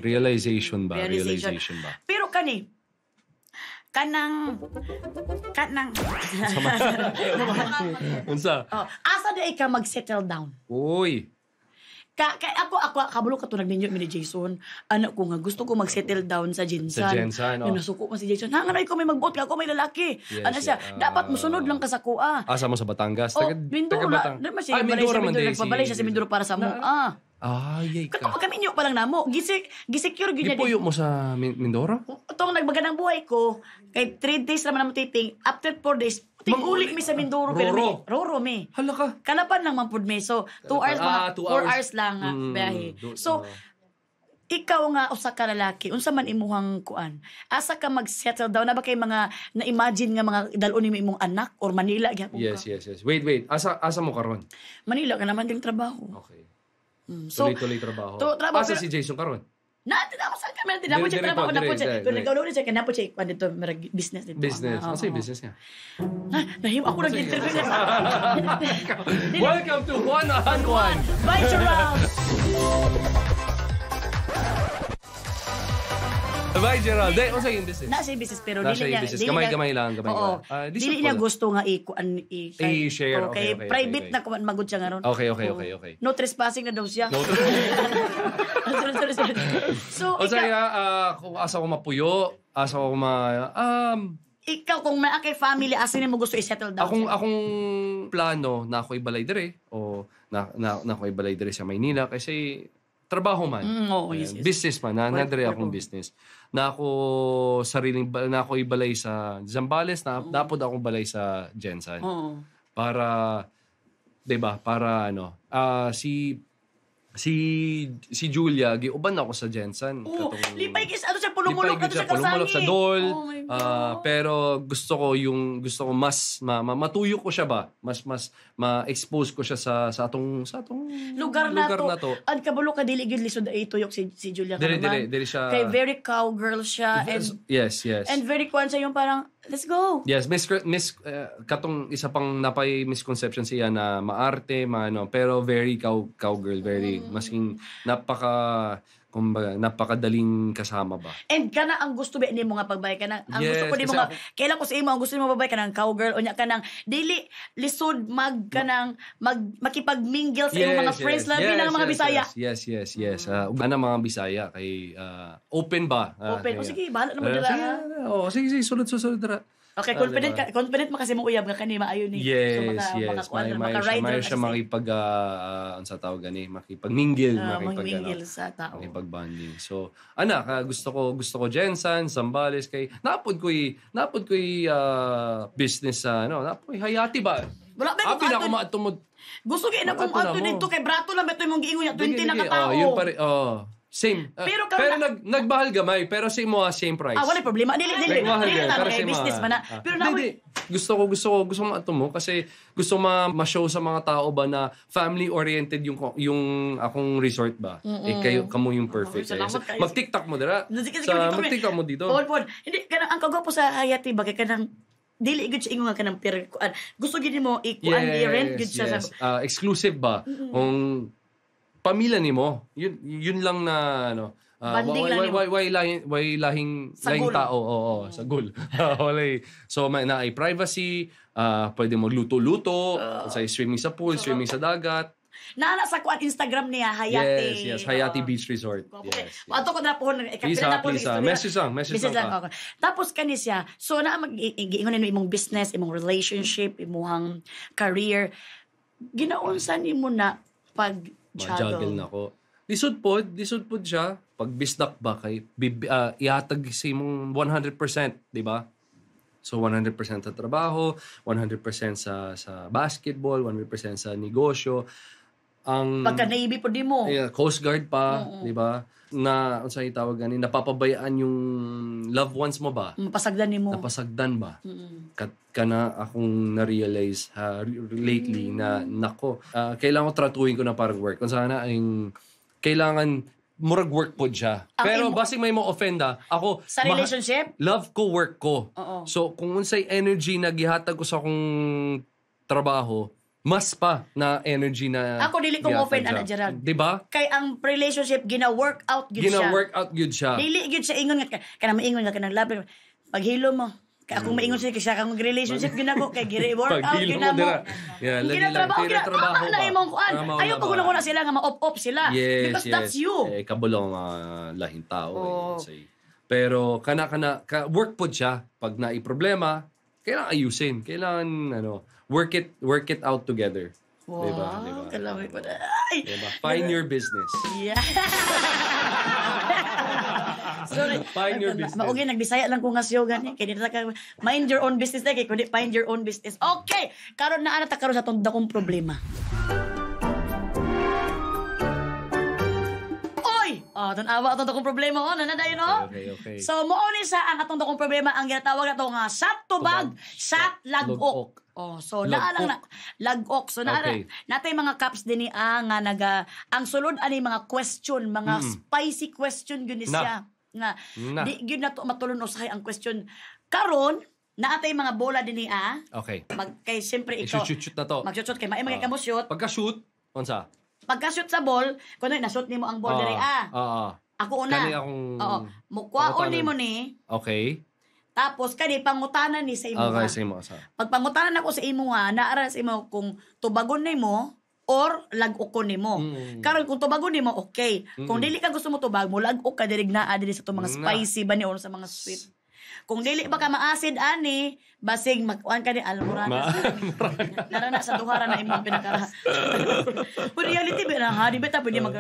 Realization ba? Pero kanang unsa? Asa di ka mag-settle down? Uy. Ako kabalo ka to nagninyo ni Jason. Anak ko nga gusto ko mag-settle down sa Jensan. Yung nasuko man si Jason. Hanganay ko may magbuot ka ako may lalaki. Ano siya? Dapat musunod lang ka sa kuha. Asa mo sa Batangas? Mindoro la. Dili man siya nagpabalay siya sa Mindoro para sa mo. Yay ka. Kato kami pa lang namo. Gisecure gyud niya. Ipuyo mo sa Mindoro? Itong nagbaganang buhay ko, kay 3 days naman naman titing, after 4 days, tinguli mi sa Mindoro. Roro mi. Hala ka. Kalapan lang man pud mi. So, 2 hours, 4 hours lang biyahe. So, ikaw nga usa ka lalaki, unsa man imuhang kuan? Asa ka mag-settle down na ba kay mga na-imagine nga mga dalon nimo imong anak or Manila gyapon ka? Yes. Wait. Asa mo karon? Manila ka naman ding trabaho. Okay. So, tuloy trabaho. Trabaho asa si Jason karon? Tinamo sa camera, tinamo siya trabaho na po siya. Kung nagawin siya, kanapo siya, dito, business dito. Business. Ano yung business niya? Nahim, ako nag-interview niya sa... Welcome to One on One. Bye, Gerald! Bye, Gerald. Ano yung business? Nasa yung business, pero dili niya... Gamay lang. Oo. Dili niya gusto nga i-share. Okay, private na kuman magod siya nga ron. Okay. No trespassing na daw siya. Sorry. So, kung asa ko mapuyo, asa ko ikaw kung may kay family, asin mo gusto i-settle down? Akong plano na ako ibalay dire o na ako ibalay dire sa Maynila kasi trabaho man. Yes. Business man. Nadire akong business. Na ako ibalay sa Zambales, napod akong balay sa Jensan. Para, 'di ba? Para si Julia giuban ako sa Jensan. Lipay kis sa pulumulok sa kasangi. Sa Dol. Pero gusto ko mas matuyo ko siya ba? Mas ma-expose ko siya sa atong lugar na to. Ang kabulo ka dili gyud lisod ay tuyok si Julia Carman. Dili siya. Kay very cowgirl siya yes. And very kwan siya yung parang let's go. Yes, katong isa pang napay misconception siya na maarte, pero very cowgirl, very masking napakadaling kasama ba. And kana ang gusto ba nimo nga pagbay kana ang gusto ko nimo nga kailan ko sa imo ang gusto nimo babay kanang cowgirl unya kanang dili lisod makipagmingle sa imong mga friends labi ng mga Bisaya. Yes. Ana mga Bisaya kay open ba? Open. Sige, bahala naman dira. Sige, sulod dira. Okay, confident mo kasi mo uyab nga kani maayo ni. Yes. May siya makipag sa tawag gani, makipagmingle, sa tao. Makipag-bonding. So, gusto ko Jensan, Zambales kay napod ko'y business sa napoy hayati ba? Wala ba ko matumod. Gusto gyud na kung ato dito kay brato lang beto imong giingon 20 na ka tao. Yun pare. Same. Pero nagbahal gamay pero sa imo same price. Wala problema. Dili business man na. Pero gusto ko mo kasi gusto ma-show sa mga tao ba na family oriented yung akong resort ba. Kamo yung perfect. Mag-TikTok mo dira. Mag-TikTok mo dito. Hindi kanang ang kagwapo sa hayati ba kay kanang dili gud siya ingon nga kanang gusto gid mo i-rent gud siya sa exclusive ba. Kung pamilya nimo, yun lang na why lahing tao sagol. So may na privacy, pwede mo luto-luto, sa swimming sa pool, swimming sa dagat. Naana sa kuan Instagram niya, Hayati. Yes, Hayati Beach Resort. Yes. Ato ko na po, Please, message lang ako. Tapos kani siya, so na mag-iingon na imong business, imong relationship, imong career, ginaunsan nimo na pag-juggle na ko. Lisod pod siya. Pag bisdak ba kay ihatag sa imong 100%, di ba? So 100% sa trabaho, 100% sa basketball, 100% sa negosyo. Ang pagka-Navy po di mo. Coast Guard pa, di ba? Na unsay tawag ganin, napapabayaan yung loved ones mo ba? Napasagdan ba? Kana akong na-realize lately na nako, kailangan ko tratuhin ko na parang work. Kung sana ay kailangan murag work po siya. Pero basing may mo offenda, ako sa relationship, love ko, work ko. So kung unsay energy na gihatag ko sa akong trabaho, mas pa na energy na ako dili ko mo offend ana Gerald. Di ba? Kay ang relationship gina-work out gyud siya. Dili gyud siya ingon nga kana maingon nga kanang love. Paghilo mo, kay akong maingon siya kasi kang relationship ginako kay gire-work out ginamo. Yeah, trabaho na imong kuan. Ayaw ko na sila nga ma-off sila. Because that's you. Kabulong lahing tao. Pero kana work pod siya pag naay problema, kailangan ayusin. Kailangan work it out together. Wow, diba? Kalaway ko na. Diba? Find your business. Yeah. Sorry. Find your business. Maugi, nagbisaya lang ko nga siyo gani. Kaya dito ka, mind your own business na. Kaya kundi find your own business. Okay! Karon na ana ta karon sa itong dakong problema. Tanawa atong dakong problema nanadayon Okay. So mo ni sa ang atong dakong problema ang ginatawag nato nga sat tubag, sat lagok. So naa lang na lagok. So natay mga caps dinhi nga ang sulod ani mga question, mga spicy question gyud ni siya nga di gyud nato matulon usahay ang question. Karon naatay mga bola dinhi Okay. Kay siyempre ikaw. Shoot na to. Mag-shoot kay maimay ka mo shoot. Pagka-shoot, unsa? Pagka-shoot sa ball, kuno na-shoot nimo ang ball diri Ako una. Kani akong mukwaon nimo ni. Okay. Tapos kani pangutanan ni sa imo. Okay, sa imo. Pag pangutanan ako sa imo naara sa imo kung tubagon nimo or lag-ukon nimo. Karon kung tubagon nimo, okay. Kung dili ka gusto mo tubag mo, lag-uk ka diri naa diri sa mga spicy ba ni or sa mga sweet. Kung dili ba ka ma-acid ani, basig magkuan ka ni almorana. Narana sa duhara na imong pinaka. But reality ba na di ba ta pwede mag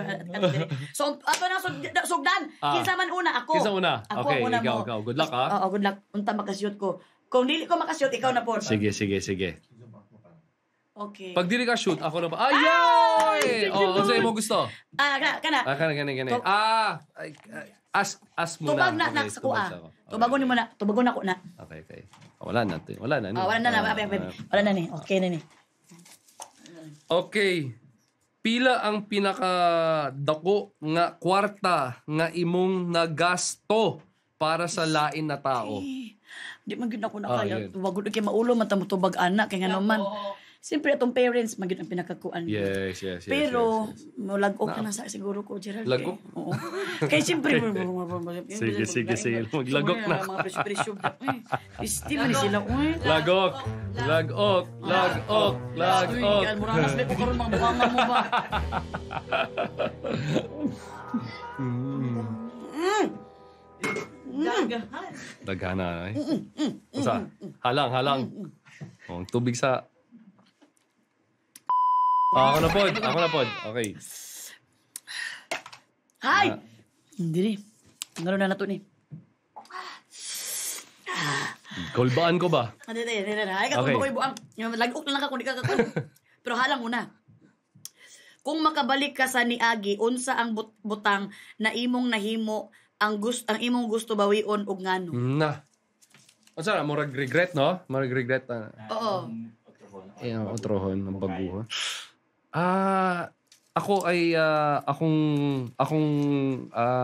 So ato na sugdan. Kinsa man una ako. Kinsa una? Ako okay, una ikaw. Good luck ha. Oo, good luck. Unta makashoot ko. Kung dili ko makashoot, ikaw na po. Sige. Okay. Pag dili ka shoot, ako na pa. Ay! Unsay mo gusto? Kana. Kana. Ask mo tubag na. Tubag na sa kuha. Tubagon mo na. Tubagon ako na. Okay. Wala na. Wala na ni. Okay na ni. Okay. Pila ang pinakadako nga kwarta nga imong nagasto para sa lain na tao? Di man gyud ako nakaya. Tubagon kay maulo man ta mo tubag anak kay ngano man. Siyempre, atong parents, magiging ang pinakakuan. Yes. Pero, lag-ok na sa siguro ko, Gerald. Lag-ok? Oo. Kaya siyempre, sige. Mag-lagok na. Mga presyo. Isti man sila. Lag-ok. Uy, almoranas may pagkaroon mga buwangan mo ba? Daghana. Usa? Halang. Tubig sa... Ako na pod. Okay. Hay! Hindi rin. Naroon na nato ni. Kulbaan ko ba? Hindi. Ay, katong ko buang. Lag-ok na lang ka kung di ka kakul. Pero halang muna. Kung makabalik ka sa niagi, unsa ang butang na imong nahimo ang imong gusto bawion og ngano? Unsa mo regret, no? Regret. Oo. Otrohon ng baguha. Ako ay akong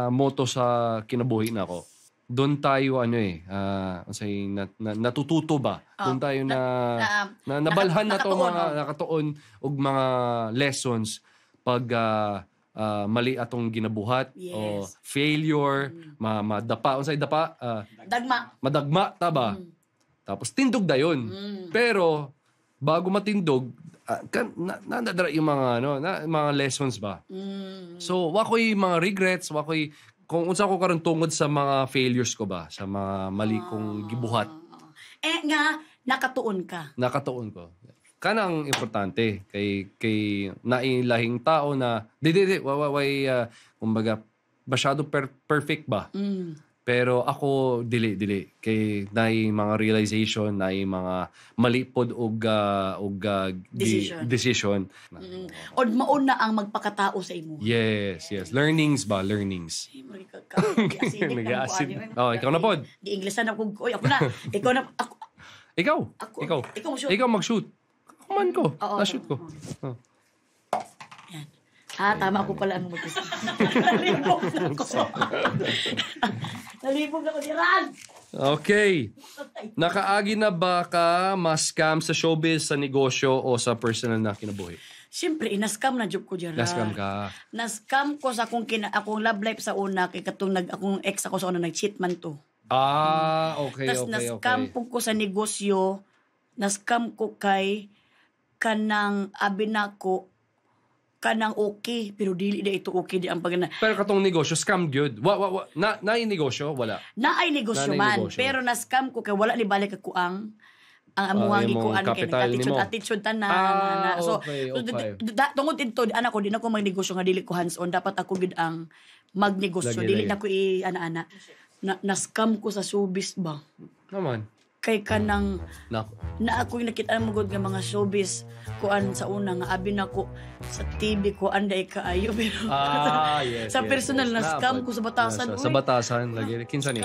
motto sa kinabuhi na ako. Doon tayo natututo ba? Doon tayo nabalhan na to mga nakatuon og mga lessons pag mali atong ginabuhat o failure, madapa unsay dapa? Madagma ta ba? Tapos tindog dayon. Pero bago matindog, nadadala yung mga lessons ba. So, wako'y mga regrets, wako'y kung unsa ko karon tungod sa mga failures ko ba, sa mga mali kong gibuhat. Nga, nakatuon ka. Nakatuon ko. Kanang importante kay nailahing tao na kumbaga masyado perfect ba. Pero ako dili kay naay mga realization, naay mga malipod og decision. Od mauna ang magpakatao sa imo. Yes. Learnings. Ikaw na pod. Di Inglesan ako. Oy, ako na. Ikaw na. Ikaw mag-shoot. Kuman ko. Na-shoot ko. Yan. Tama ako pala ang mag-isa. Nalibog ako ni Ran. Okay. Nakaagi na ba ka ma-scam sa showbiz, sa negosyo, o sa personal na kinabuhi? Siyempre, na-scam na job ko dyan. Na-scam ka. Na-scam ko sa akong love life sa una, kay akong ex ako sa una, nag-cheat man to. Okay. Tapos na-scam ko sa negosyo, na-scam ko kay kanang abinako, kanang okay, pero dili na ito okay di ang pagana. Pero katong negosyo, scam gyud. Naay negosyo, wala. Naay negosyo man, pero na-scam ko kay wala ni balik ako ang amuhang ikuan kay attitude tanan. So, tungod ito, anak ko, di na ko magnegosyo nga dili ko hands-on. Dapat ako gid ang magnegosyo. Dili na ko ana-ana. Na-scam ko sa showbiz ba? Naman. Kay kanang na ako yung nakita mo gud nga mga showbiz kuan sa una nga abi nako sa TV ko anday kaayo pero yes, sa personal na scam ko sa batasan. Sa batasan lagi kinsa ni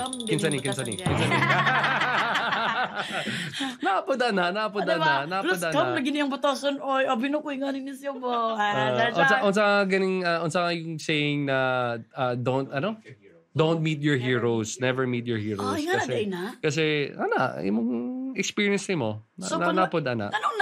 Napoda na. Scam lagi niyang batasan. Oy, abi nako ingani ni siya ba. Unsa yung saying na don't meet your heroes. Never meet your heroes. Kasi imong experience mo. Napod na. Anong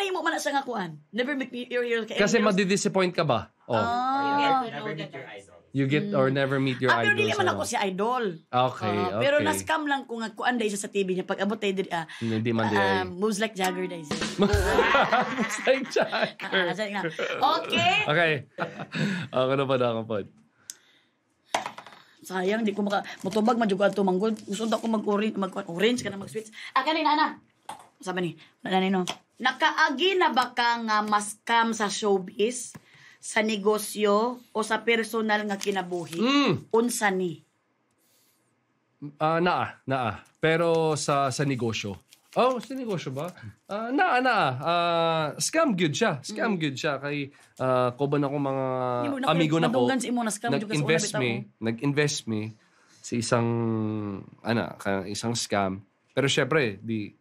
nahimo man sa nga kuan? Never meet your heroes. Kasi madi-disappoint ka ba? Never meet your idol. You get or never meet your idol. Pero dili man ako si idol. Okay. Pero na-scam lang ko nga kuan dai sa TV niya. Pag abot tayo hindi man dai. Moves like Jagger dai. Moves like Jagger. Okay. Ako na pa. Sayang, di ko mutubag madjugad to manggod. Gusto ko mag-orange ka na mag-switch. Kanina na. Sabi ni, no. Nakaagi na ba ka nga ma-scam sa showbiz, sa negosyo, o sa personal nga kinabuhi? Unsa ni? Naa. Pero sa negosyo. Sa negosyo ba? Scam good siya. Kay kuban ako mga amigo na ko. Nag-invest me sa isang scam. Pero syempre, di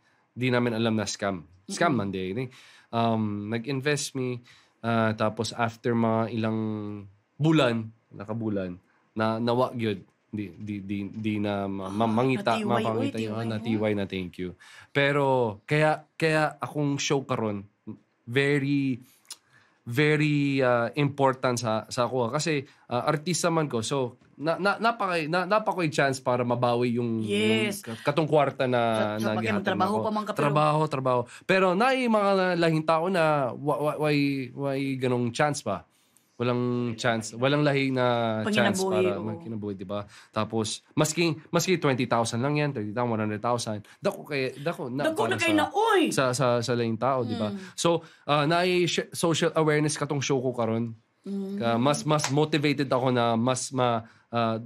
namin alam na scam. Scam man di. Nag-invest me tapos after mga ilang nakabulan, nawa gyud. Di na mangita yung natiway na thank you. Pero kaya akong show karon very important sa ako kasi artista man ko, so napakoy chance para mabawi yung katong kwarta na gihatag ko. Trabaho. Pero naay mga lahing tao na way ganong chance pa. Walang chance, walang lahi na chance para magkinabuhi, di ba? Tapos maski 20,000 lang yan, 30,000, 100,000. Dako na kay na sa lahing tao, di ba? So, naay social awareness katong show ko karon. Mas motivated ako na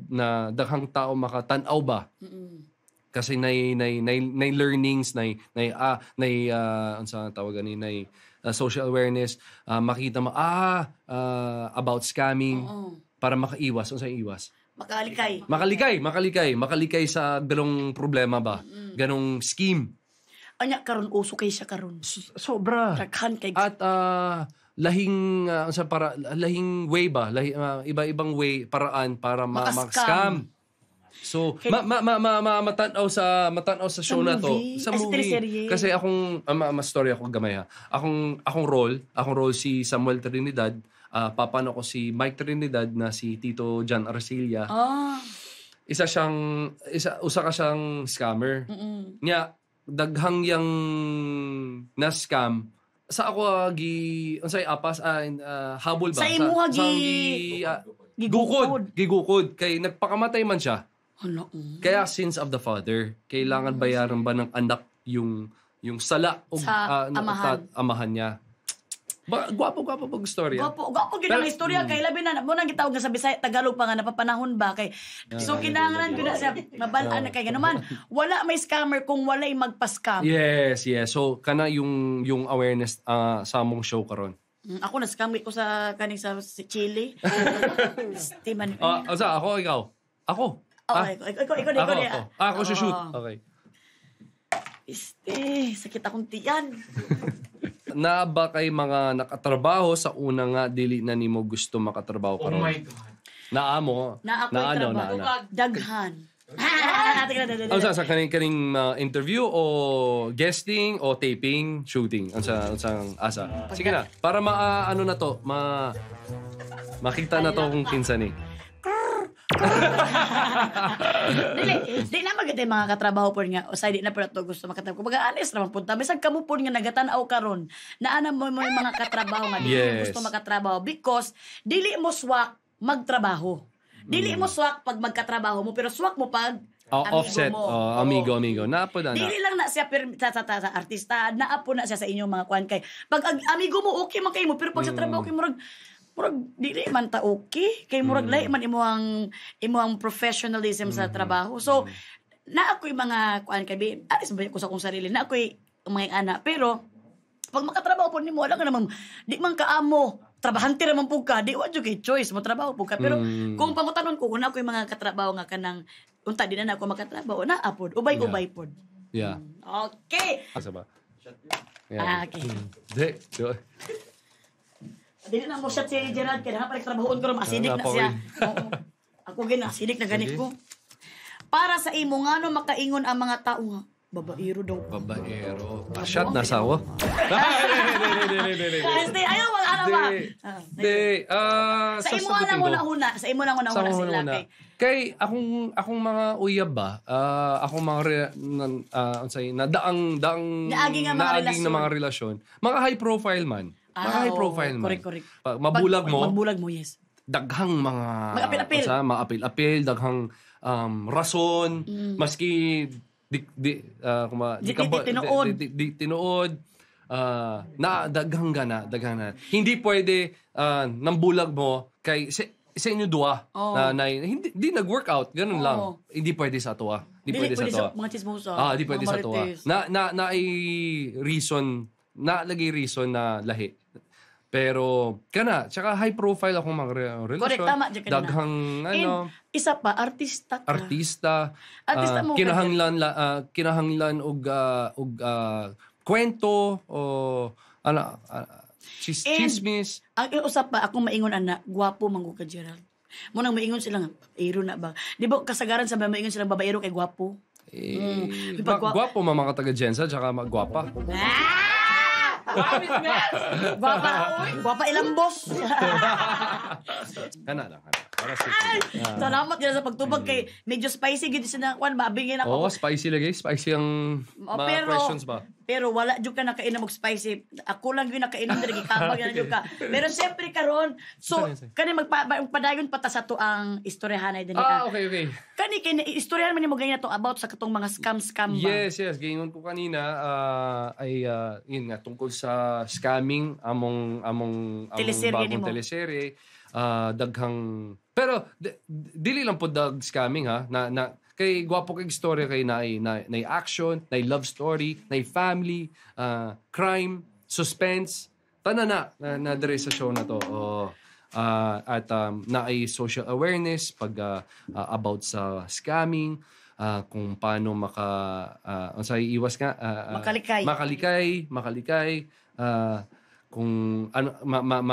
na daghang tao makatan-aw ba? Kasi nay learnings, unsa tawagan ni social awareness, makita mo about scamming para makaiwas. Unsa iwas? Makalikay sa ganong problema ba? Ganong scheme. Anya karon uso kay siya karon. Sobra. At lahing way ba? Iba-ibang way paraan para ma-scam. So, matanaw sa show na to. Sa movie. Kasi akong, story ako gamay ha. Akong role si Samuel Trinidad. Papano ko si Mike Trinidad na si Tito John Arcilla. Usa ka siyang scammer. Nya, daghang yang na-scam sa ako unsay apas habol ba Sa imuha gigukod kay nagpakamatay man siya. Ano? Kaya sins of the father, kailangan bayaran ba ng anak yung sala o Sa amahan niya. Gwapo pag storya. Gwapo gid ang istorya kay labi na mo nang gitawag nga sa Bisaya Tagalog pa nga napapanahon ba kay so kinahanglan gyud na siya mabalaan kay ganuman wala may scammer kung walay magpa-scam. Yes. So kana yung awareness sa among show karon. Ako na scam ko sa kaning sa Chile. Timan. Ako ikaw. Ako. Ako sa shoot. Okay. Sakit akong tiyan. Na ba kay mga nakatrabaho sa una nga dili na nimo gusto makatrabaho karon? Oh my God. Naamo. Na ako trabaho. Daghan. Sa kaning interview o guesting o taping, shooting? Unsang asa? Sige na. Para makita na to kung kinsa ni. Di na maganda mga katrabaho po nga o di na po to gusto makatrabaho. Kumbaga honest naman punta. Bisag kamo po nga nagatan-aw karon na ana mo yung mga katrabaho nga yes. gusto makatrabaho because dili mo swak magtrabaho. Dili mo swak pag magkatrabaho mo pero swak mo pag offset mo. Amigo. Napo na. Dili lang na siya sa artista, naapo na siya sa inyong mga kwan kay pag amigo mo okay man kay mo pero pag sa trabaho kay murag dili man ta okay kay murag lay man imuhang professionalism sa trabaho. So na ako'y mga kuan kay alis ba ko sa akong sarili na ako'y mga anak pero pag makatrabaho po nimo wala ka naman di man kaamo trabahante naman po ka di wa jud kay choice mo trabaho po ka pero kung pangutanon ko kung ako'y mga katrabaho nga kanang unta di na ako makatrabaho na apod ubay pod. Yeah. Okay. Asa ba? Okay. Dili na mo siya si Gerald kaya trabahoon ko rin masidik na siya. Ako asidik na ganit ko. Para sa imo ngano makaingon ang mga tao nga babaero daw. Babaero. Shot na sawa. Ayaw wala na ba? Sa imo na una. Sa imo na una sila kay akong mga uyab ba? Akong mga daang naaging na mga relasyon. Mga high profile man. High profile man. Correct. Mabulag mo, yes. Daghang mga apil-apil, daghang rason, maski di tinuod, na daghang gana. Hindi pwede nambulag mo kay sa inyo dua na hindi nag-workout, ganun lang. Hindi pwede sa tuwa. Hindi pwede sa mga chismosa. Hindi pwede sa tuwa. Na ay reason, lagay reason na lahi. Pero, tsaka high profile akong mga relasyon. Correct, tama. Daghang, isa pa, artista ka. Artista mo. Kinahanglan og kwento o, chismis. Ang usap pa, akong maingon gwapo manggo ka, Gerald. Munang maingon sila nga, babaero na ba? Di ba kasagaran sa maingon silang babaero kay gwapo? Gwapo mga taga-Jensa, tsaka gwapa. Guwapa ilambos. Kana lang. Salamat gina sa pagtubag kay medyo spicy gid sina kwan babingin ako. Spicy lagi. Spicy ang mga questions ba? Pero wala jud ka nakainom og spicy. Ako lang gyud nakainom diri gikabag na jud ka. Pero siyempre karon kani magpadayon pata sa to ang istoryahanay dinhi. Okay. Kani istoryahan man nimo ganyan to about sa katong mga scam ba? Yes. Gingon ko kanina ay yun nga tungkol sa scamming among bagong teleserye. Daghang pero dili lang po dag scamming ha na kay gwapo kay istorya kay na action, na love story, na family, crime, suspense, tanan na dire sa show na to. At na ay social awareness pag about sa scamming, kung paano iwas nga makalikay, kung ano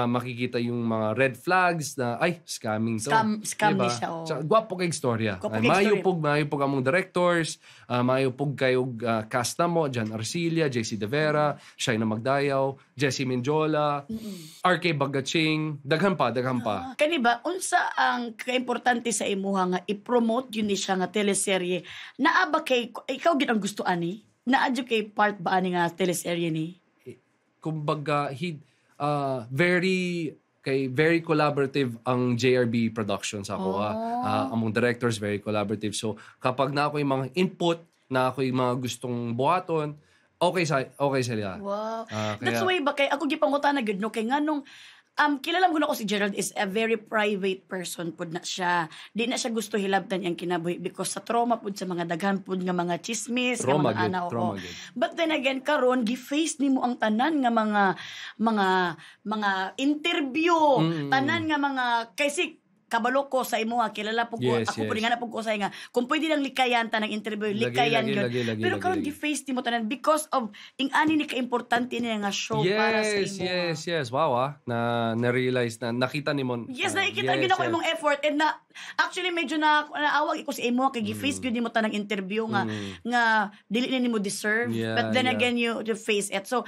makikita yung mga red flags na scamming to. Scam diba? Siya. Gwapo kay istorya. Mayo pug among directors, mayo pug kayo cast na mo, Jan Arcilla, JC De Vera, Shai na Magdayaw, Jessie Menjola, RK Bagaching, daghan pa. Kani ba unsa ang kaimportante sa imuha nga i-promote yun ni siya nga teleserye? Naa ba kay ikaw gid ang gusto ani? Naa jud kay part ba ani nga teleserye ni? kumbaga, very collaborative ang JRB Productions ako. Among directors, very collaborative. So, kapag na ako yung mga input, na ako yung mga gustong buhaton, okay sila. Wow. Kaya, That's why ba kay ako gipangutan na gud no kay nganong kilala mo na ko si Gerald is a very private person pud na siya. Di na siya gusto hilabtan yang kinabuhi because sa trauma pud sa mga daghan pud nga mga chismis nga mga ana o. But then again karon gi-face nimo ang tanan nga mga interview, tanan nga mga kasi kabalo ko sa imo kilala po ko ako po nga na po ko sa nga kung pwede lang likayan ta ng interview likayan gyud pero karon gi-face nimo tanan because of ing ani ni ka-importante niya nga show para sa imo. Yes. Wow, na-realize na nakita nimo. Yes, nakita gyud ako imong effort and na actually medyo naawag ko sa imo kay gi-face gyud nimo tanang interview nga dili na nimo deserve but then again you face it. So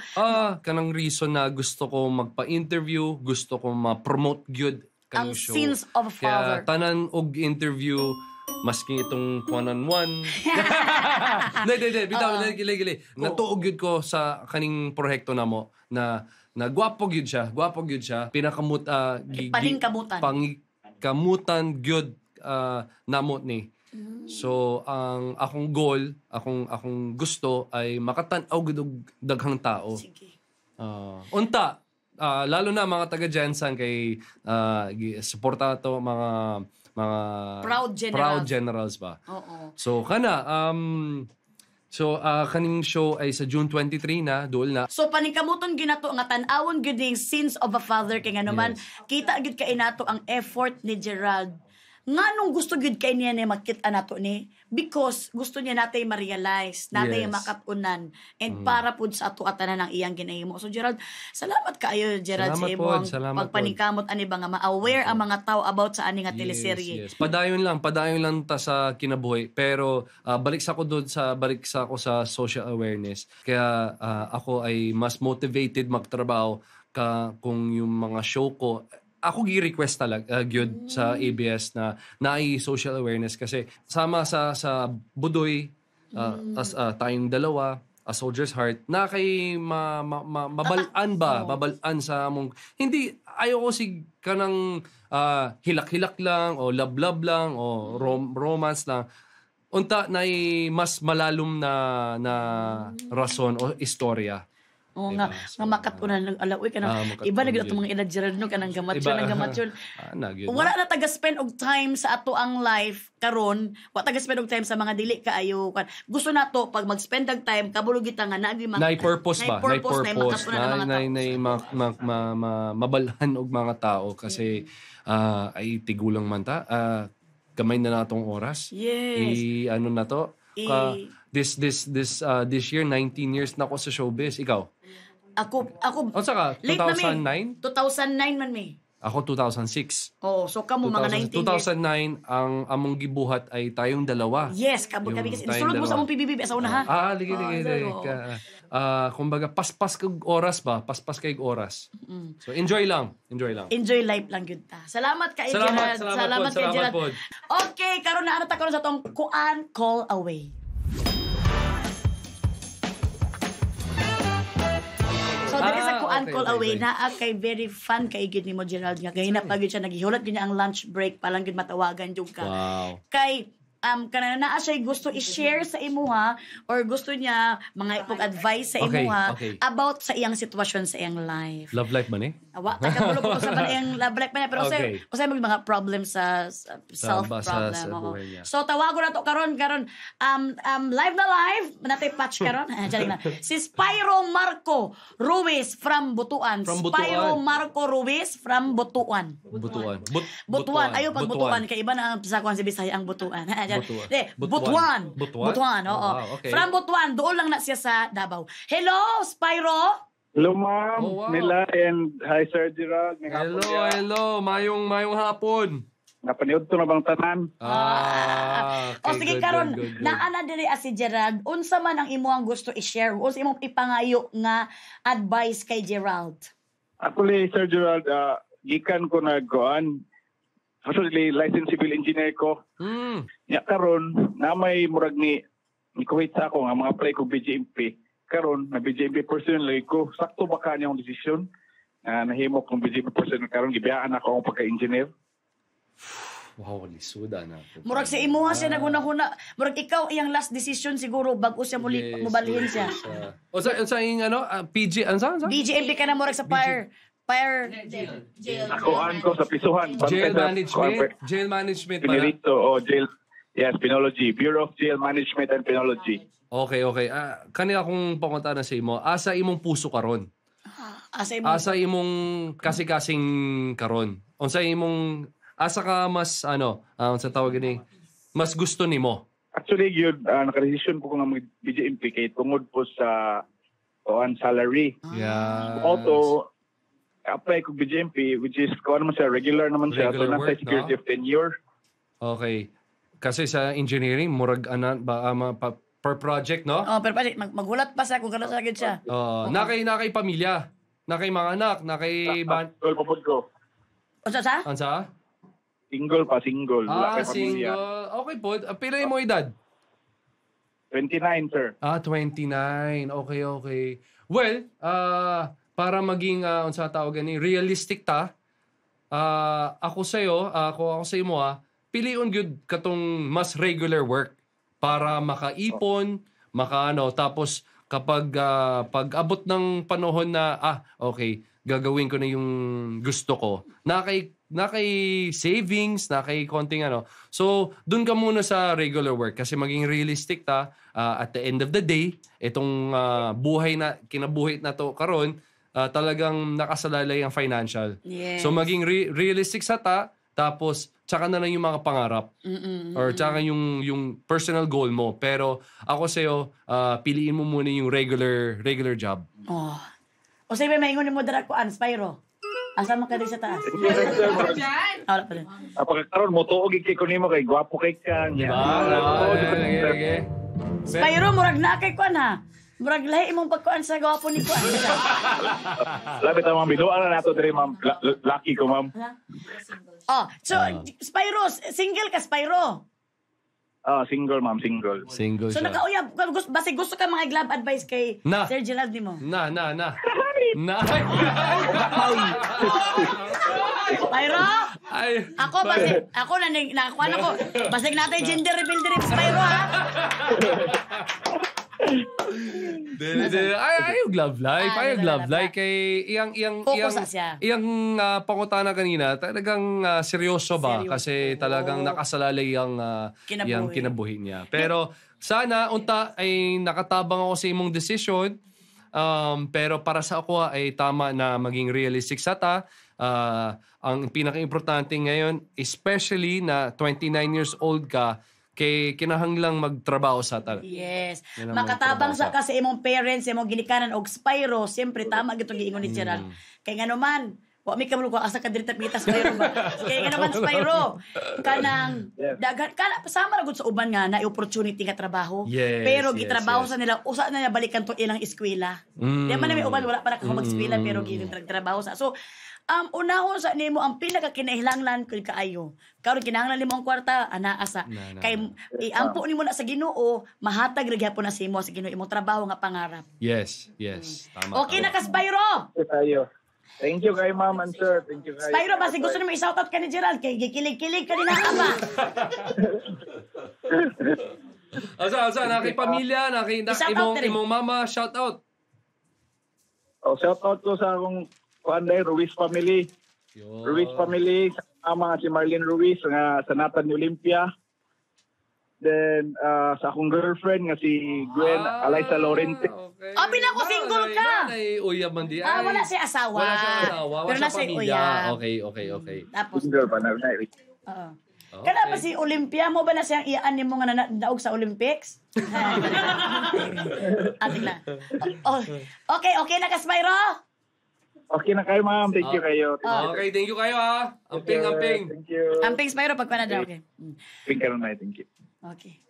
kanang reason na gusto ko magpa-interview, gusto ko ma-promote gyud ang show. Sins of a Father. Kaya tanan og interview maski itong one-on-one. Hindi. Bitaw, gili. Natuog yun ko sa kaning proyekto namo na gwapo gyud siya. Pinakamut paningkamutan gyud namo ni. So ang akong goal, akong gusto ay makatan-aw gyud og daghang tao. Sige. Unta lalo na mga taga-Jensen kay suporta to mga proud generals ba. Oo. So kaning show ay sa June 23 na duol na. So paningkamuton ginato nga tan-awon gyud ning Sins of a Father kay nganuman kita gyud kay nato ang effort ni Gerald. Nganong gusto gyud kay niya na makita nato ni because gusto niya natay ma-realize, natay makatunan and para pud sa ato atanan ang iyang ginahimo. So Gerald, salamat kaayo Gerald sa imong pagpaningkamot ani ba nga ma-aware ang mga tao about sa ani nga teleserye. Yes. Padayon lang ta sa kinabuhi pero balik sa ako sa social awareness. Kaya ako ay mas motivated magtrabaho kung yung mga show ko ako gi-request talaga gyud sa ABS na naay social awareness kasi sama sa Budoy as tayong dalawa A Soldier's Heart na kay mabalaan sa among hindi ayoko si kanang hilak-hilak lang o love lang o romance lang unta nay mas malalom na rason o istorya. Oo nga makatunan ng alaoy kanang iba na gyud mga edad Gerald no kanang gamatyon. Wala na taga-spend og time sa ato ang life karon, wa taga-spend og time sa mga dili kaayo kan. Gusto nato pag mag-spend og time kabulog kita nga naagi mga purpose mabalhan og mga tao kasi ay tigulang man ta gamay na natong oras. Yes. Ano na to? This year 19 years na ako sa showbiz. Ikaw? Ako saka 2009? 2009 man may. Ako 2006. Oh, so kamo mga 19 years. 2009 ang among gibuhat ay tayong dalawa. Yes, kami kasi sulod mo sa among PBB sa unaha. Ligi. Kumbaga paspas kag oras ba? Paspas kay oras. So enjoy lang. Enjoy life lang gyud ta. Salamat kay Gerald. Salamat kay Gerald. Okay, karon na ta karon sa tong Kuan Call Away. So there is a Kuan Call Away na kay very fun kay gid nimo Gerald nga gahina pa gyud siya naghihulat gyud niya ang lunch break pa lang gyud matawagan jud ka. Wow. Kay kanana naa siya gusto i-share sa imuha or gusto niya mga ipog-advise sa imuha about sa iyang sitwasyon sa iyang life. Love life man Awa, taga-bulo ko sa iyang love life man pero usay mga problems sa self-problem. So tawago na to karon live na live natay patch karon. Na. Si Spyro Marco Ruiz from Butuan. Spyro Marco Ruiz from Butuan. Butuan. Ayo pag Butuan kay iba na ang sa kuan si Bisaya ang Butuan. Butuan. Oo. From Butuan, doon lang na siya sa Davao. Hello, Spyro. Hello, ma'am. Nila and hi, Sir Gerald. Hello. Mayong hapon. Napaniod to na bang tanan? Sige karon, naana diri si Gerald. Unsa man ang imuang gusto i-share? Unsa imong ipangayo nga advice kay Gerald? Actually, Sir Gerald, gikan ko nagkuan. Actually, licensed civil engineer ko. Nya karon na may murag ni Kuwait sa ako nga mga apply ko BGMP. karon na BJP person lagi ko, sakto ba ka niyang desisyon? Nahimo kong BJP person karon gibiyaan ako ang pagka-engineer. Wow, lisuda na. Murag sa imuha siya naguna-huna. Murag ikaw iyang last decision siguro bago siya mubalhin siya. O sa yung PG, ano sa? BGMP ka na murag sa fire. Akoan ko sa pisuhan. Jail management pala. Pinirito o jail. Yes, Penology. Bureau of Jail Management and Penology. Okay. Kanina akong pangunta na sa imo. Asa imong puso karon? Asa imong kasi-kasing karon? Unsa imong asa ka mas sa tawag ni mas gusto nimo? Actually, yun, naka-decision po ko nga mag-BJMP kay tungod po sa salary. Yeah. Although, apply ko BJMP, which is naman siya, regular naman siya. So, nasa security of tenure. Okay. Kasi sa engineering, murag per project, no? Oh, per project. Magulat pa sa kung gano'n sa agad siya. Nakay pamilya. Nakay mga anak. Nakay... Single pa po ko. O sa? Ansa? Single. Wala kay pamilya. Single. Okay po. Pila mo edad? 29, sir. 29. Okay. Well, para maging, unsa tawag ni, realistic ta, ako sa imo, piliun gyud katong mas regular work para makaipon, tapos kapag pag-abot ng panahon na okay, gagawin ko na yung gusto ko. Nakay savings, nakay konting So, dun ka muna sa regular work kasi maging realistic ta at the end of the day, itong kinabuhi na to karon, talagang nakasalalay ang financial. Yes. So maging realistic sa tapos tsaka na lang yung mga pangarap. Or tsaka yung personal goal mo. Pero ako sa'yo, piliin mo muna yung regular job. Oh. O sabi, maingon mo dara ko Spyro. Asa man ka sa taas? Wala pa rin. Pagkakaroon mo, tuog kay ko nimo kay gwapo kay ka. Okay. Spyro, murag na kay kuan ha. Murag lahi imong pagkuan sa gwapo ni kuan. Labi ta ma'am, binuan na nato diri ma'am. Lucky ko ma'am. So Spyro, single ka Spyro? Single ma'am, single. Single So siya. nakauyab, basta gusto ka mga glove advice kay Sir Gerald nimo. Na. Spyro? Ay, Ako nakakuan ako. Basig natin gender reveal diri Spyro ha. Ayog love life kay iyang pangutana kanina talagang seryoso ba kasi talagang nakasalalay ang kinabuhi niya. Pero sana unta ay nakatabang ako sa imong desisyon. Pero para sa ako ay tama na maging realistic sa ang pinaka-importante ngayon, especially na 29 years old ka, kay kinahanglang magtrabaho sa Yes. Makatabang sa kasi imong parents, imong ginikanan og Spyro, siyempre tama gito giingon ni Gerald. Kay ngano man, wa mi kamulog asa ka diri tapita Spyro ba. Kay ngano man Spyro, kanang dagat kana pasama ra gud sa uban nga na opportunity nga trabaho. Pero gitrabaho sa nila usa na balikan to ilang eskwela. Di man na may uban wala para ka mag-eskwela pero gitrabaho sa. So unahon sa nimo ang pinakakinahanglan kay kaayo. Karon kinahanglan nimo ang kwarta asa. Kay iampo nimo na sa Ginoo, mahatag ra gyapon na sa imo sa Ginoo imong trabaho nga pangarap. Yes. Tama. Okay na ka Spyro. Thank you kay ma'am and sir. Thank you kay Spyro, basi gusto nimo i-shoutout ka ni Gerald kay gikilig-kilig ka din na ama. Asa kay pamilya, imong mama, shout out. Shout out ko sa akong Ruiz family. Ruiz family, sa mga si Marlene Ruiz nga sa Nathan Olympia. Then sa akong girlfriend nga si Gwen Alaysa Lorente. Okay. Pinako single ka. Uyab man di. Wala si asawa. Pero nasa uyab. Okay. Tapos Single pa na. Kana ba si Olympia mo ba na siyang iyaan nimo nga nadaog sa Olympics? Ating na. Okay na ka Spyro? Okay na kayo, ma'am. Thank you kayo. Okay, thank you kayo ha. Amping. Thank you. Amping Spyro pagkuan na daw. Okay. Thank you. Thank you. Okay.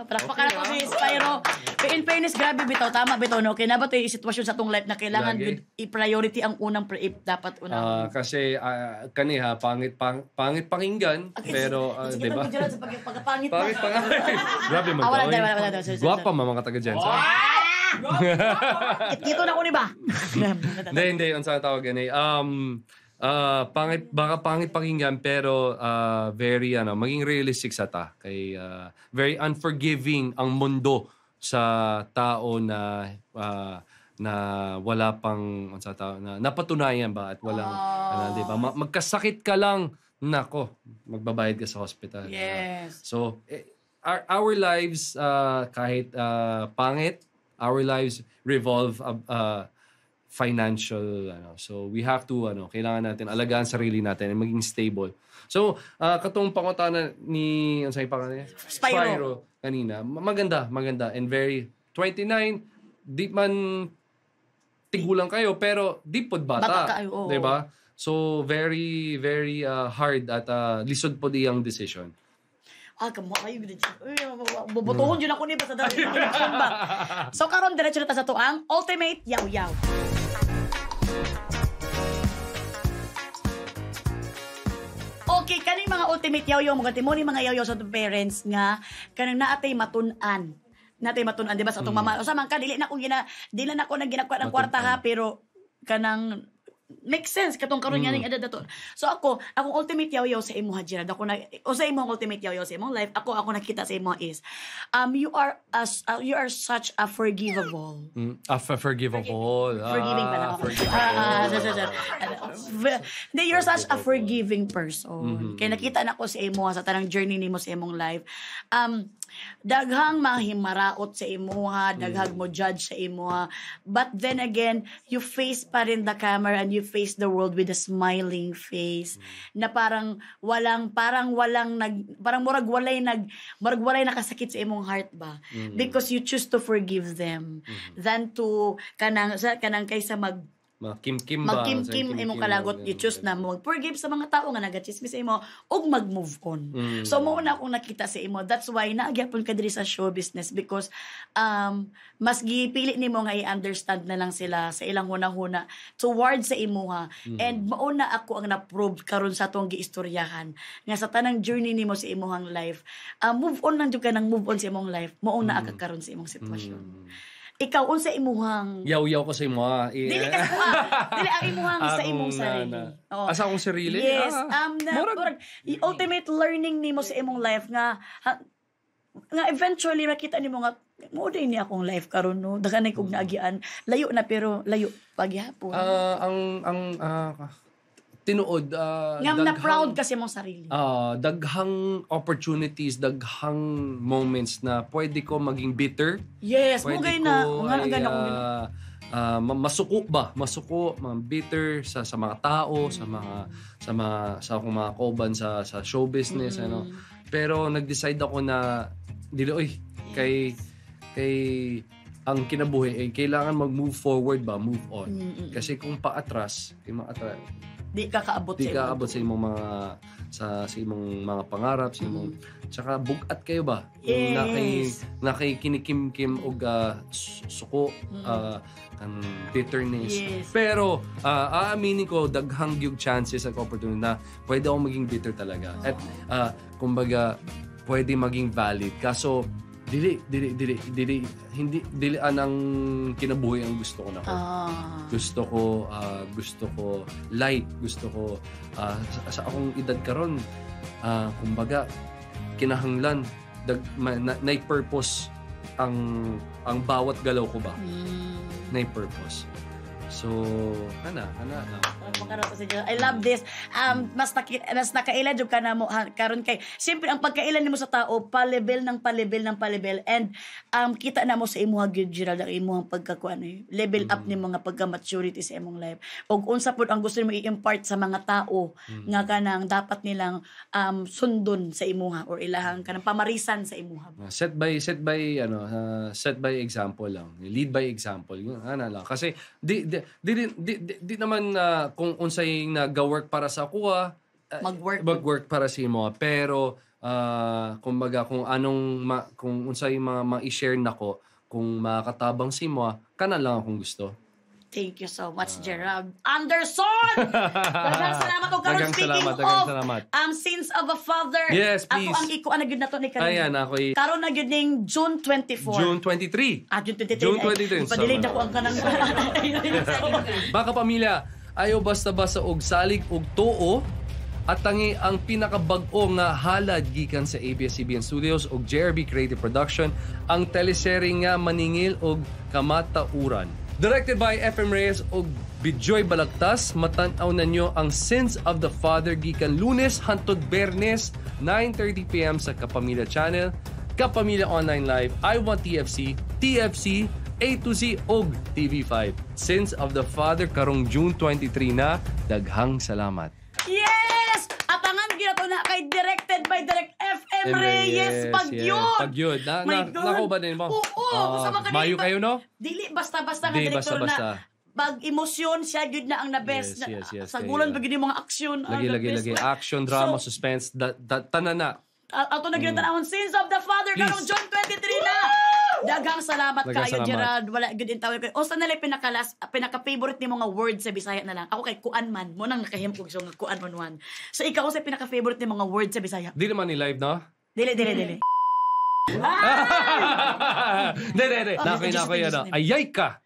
Palakpakan ako si Spyro. In fairness, grabe bitaw, tama bitaw, no? Kaya nabat yung sitwasyon sa tong life na kailangan i-priority ang unang dapat unang. Kasi kaniha, pangit pakinggan, pero, di ba? Sa pagpangit pa. Pangit. Grabe man Wala to. Guwapa mga taga-Jensen. Ito na ko ni ba? Hindi. Ang sa tawag yan baka pangit pakinggan pero very maging realistic sa kay very unforgiving ang mundo sa tao na wala pang na napatunayan ba at walang di ba magkasakit ka lang nako magbabayad ka sa hospital. Yes. So our lives kahit pangit, our lives revolve financial so we have to kailangan natin alagaan sarili natin at maging stable. So katong pangutana ni ang sa'yo pa kanina Spyro kanina maganda and very 29 di man tigulang kayo pero di pod bata di ba? So very very hard at lisod po diyang decision. Kamo kayo gid. Bubutuhon jud ako ni ba sa dali. So karon diretso na ta sa tuang ultimate yaw-yaw. Okay, kaning mga ultimate yaw-yaw mo mo ni mga yaw-yaw sa parents nga kanang naatay matunan. Di ba sa atong mama? Usa man ka dili na ko nang ginakuha ng kwarta ha pero kanang makes sense katong karon nga ning edad nato. So akong ultimate yaw-yaw sa imo Gerald sa imong ultimate yaw-yaw sa imong life ako nakita sa imo is you are such a forgivable. Forgiving pa na ako. You're such a forgiving person. Kaya nakita nako sa imo sa tanang journey nimo sa imong life. Daghang mahimaraot sa imuha, daghang mo judge sa imuha. But then again, you face pa rin the camera and you face the world with a smiling face. Na parang murag walay nakasakit sa imong heart ba? Because you choose to forgive them than to kanang kaysa magkim-kim imong kalagot, you choose na mo forgive sa mga tao nga naga-chismis sa imo ug mag-move on. So mo na akong nakita sa imo, that's why naagyapon ka diri sa show business because mas gipili nimo nga i-understand na lang sila sa ilang hunahuna towards sa imuha and mauna ako ang na-prove karon sa atong giistoryahan nga sa tanang journey nimo sa imuhang life move on lang jud ka nang move on sa imong life mauna ka karon sa imong sitwasyon. Ikaw unsa imuhang yaw-yaw ko sa imo dili ka dili ang imuhang sa imong sarili. Asa akong sarili? Yes, ultimate learning nimo sa imong life nga eventually makita nimo nga mo din ni akong life karon no daghan kog naagian layo na pero layo pagyapon. Tinuod nga na proud kasi mong sarili. Daghang opportunities, daghang moments na pwede ko maging bitter. Yes, mugay na masuko, bitter sa mga tao, sa akong mga kauban sa show business Pero nag-decide ako na dili kay ang kinabuhi ay kailangan mag-move forward move on. Kasi kung paatras, di ka kaabot sa imong mga sa imong mga pangarap sa imong tsaka bugat kayo ba nakay kinikim-kim og suko kan bitterness pero aaminin ko daghang gyud chances at opportunity na pwede ako maging bitter talaga at kumbaga pwede maging valid kaso dili anang kinabuhi ang gusto ko na gusto ko light gusto ko sa akong edad karon kumbaga kinahanglan nay purpose ang bawat galaw ko ba nay purpose so I love this. Mas nakailan jud ka na mo karon kay siyempre ang pagkailan nimo sa tao pa-level and kita na mo sa imong Gerald ang imong pagkakuan level up nimo nga pagka-maturity sa imong life. Og unsa pud ang gusto nimo i-impart sa mga tao nga kanang dapat nilang sundon sa imuha or ilahang kanang pamarisan sa imuha. Set by example lang. Lead by example. Lang kasi di naman kung unsay nag-work para sa kuha mag-work para sa imo pero kumbaga kung anong kung unsay ma-share nako kung makatabang si mo kana lang akong gusto. Thank you so much, Gerald Anderson! Daghang salamat o karon speaking salamat. Sins of a Father. Yes, please. Ako ang ikuan na gyud nato ni karon. Ayan, ako karon na gyud ning June 24. June 23. June 23. June 23. Ipadilid ako ang kanang Baka pamilya, ayaw basta-basta og salig og tuo at tangi ang pinakabag-o nga halad gikan sa ABS-CBN Studios og JRB Creative Production ang teleserye nga Maningil og Kamatauran. Directed by FM Reyes og Bijoy Balagtas, matan-aw nanyo ang Sins of the Father gikan Lunes hangtod Bernes 9:30 PM sa Kapamilya Channel, Kapamilya Online Live, I Want TFC, TFC, A to Z og TV5. Sins of the Father karong June 23 na. Daghang salamat. Yes! Apangan gina to na kay directed by Direct FM Reyes. Pagyod! Pagyod. Nako ba din mo? Oo. Mayo kayo, no? Dili basta-basta nga Di, direktor basta-basta. na pag-emosyon siya gyud na ang na best. Yes. Sa gulan pag mga aksyon. Lagi. Action, drama, suspense, tanan na. Ato na ginatanahon Sins of the Father karong June 23 na. Daghang salamat kayo, Gerald. Wala gud intawag ko. Unsa na lang pinaka-favorite nimo nga word sa Bisaya na lang? Ako kay kuan man. Mo nang nakahimog so nga kuan man one. So ikaw sa pinaka-favorite nimo nga word sa Bisaya? Di naman ni live, no? Dili. Dili. Nako yan. Ayay ka.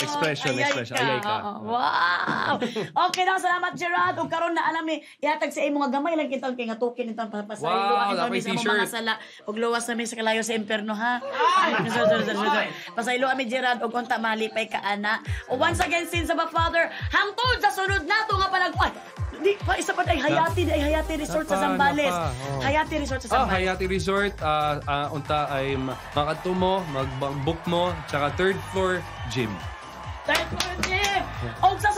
Expression. Ayay ka. Wow! Okay na, salamat Gerald. Ug karon na alam ni ihatag sa imo nga gamay lang kitang kay nga tukin itong papasaylo. Wow, Ang lapay sa t-shirt. mga sala ug luwas na mi sa kalayo sa imperno ha. Pasaylo ami Gerald ug unta malipay ka ana. Once again, Sins of a Father, hangtod sa sunod nato nga palag di pa isa pa ay Hayati Resort sa Zambales. Hayati Resort sa Zambales. Hayati Resort, unta ay makatumo, mag-book mo, tsaka third floor gym. Third floor gym. Og sa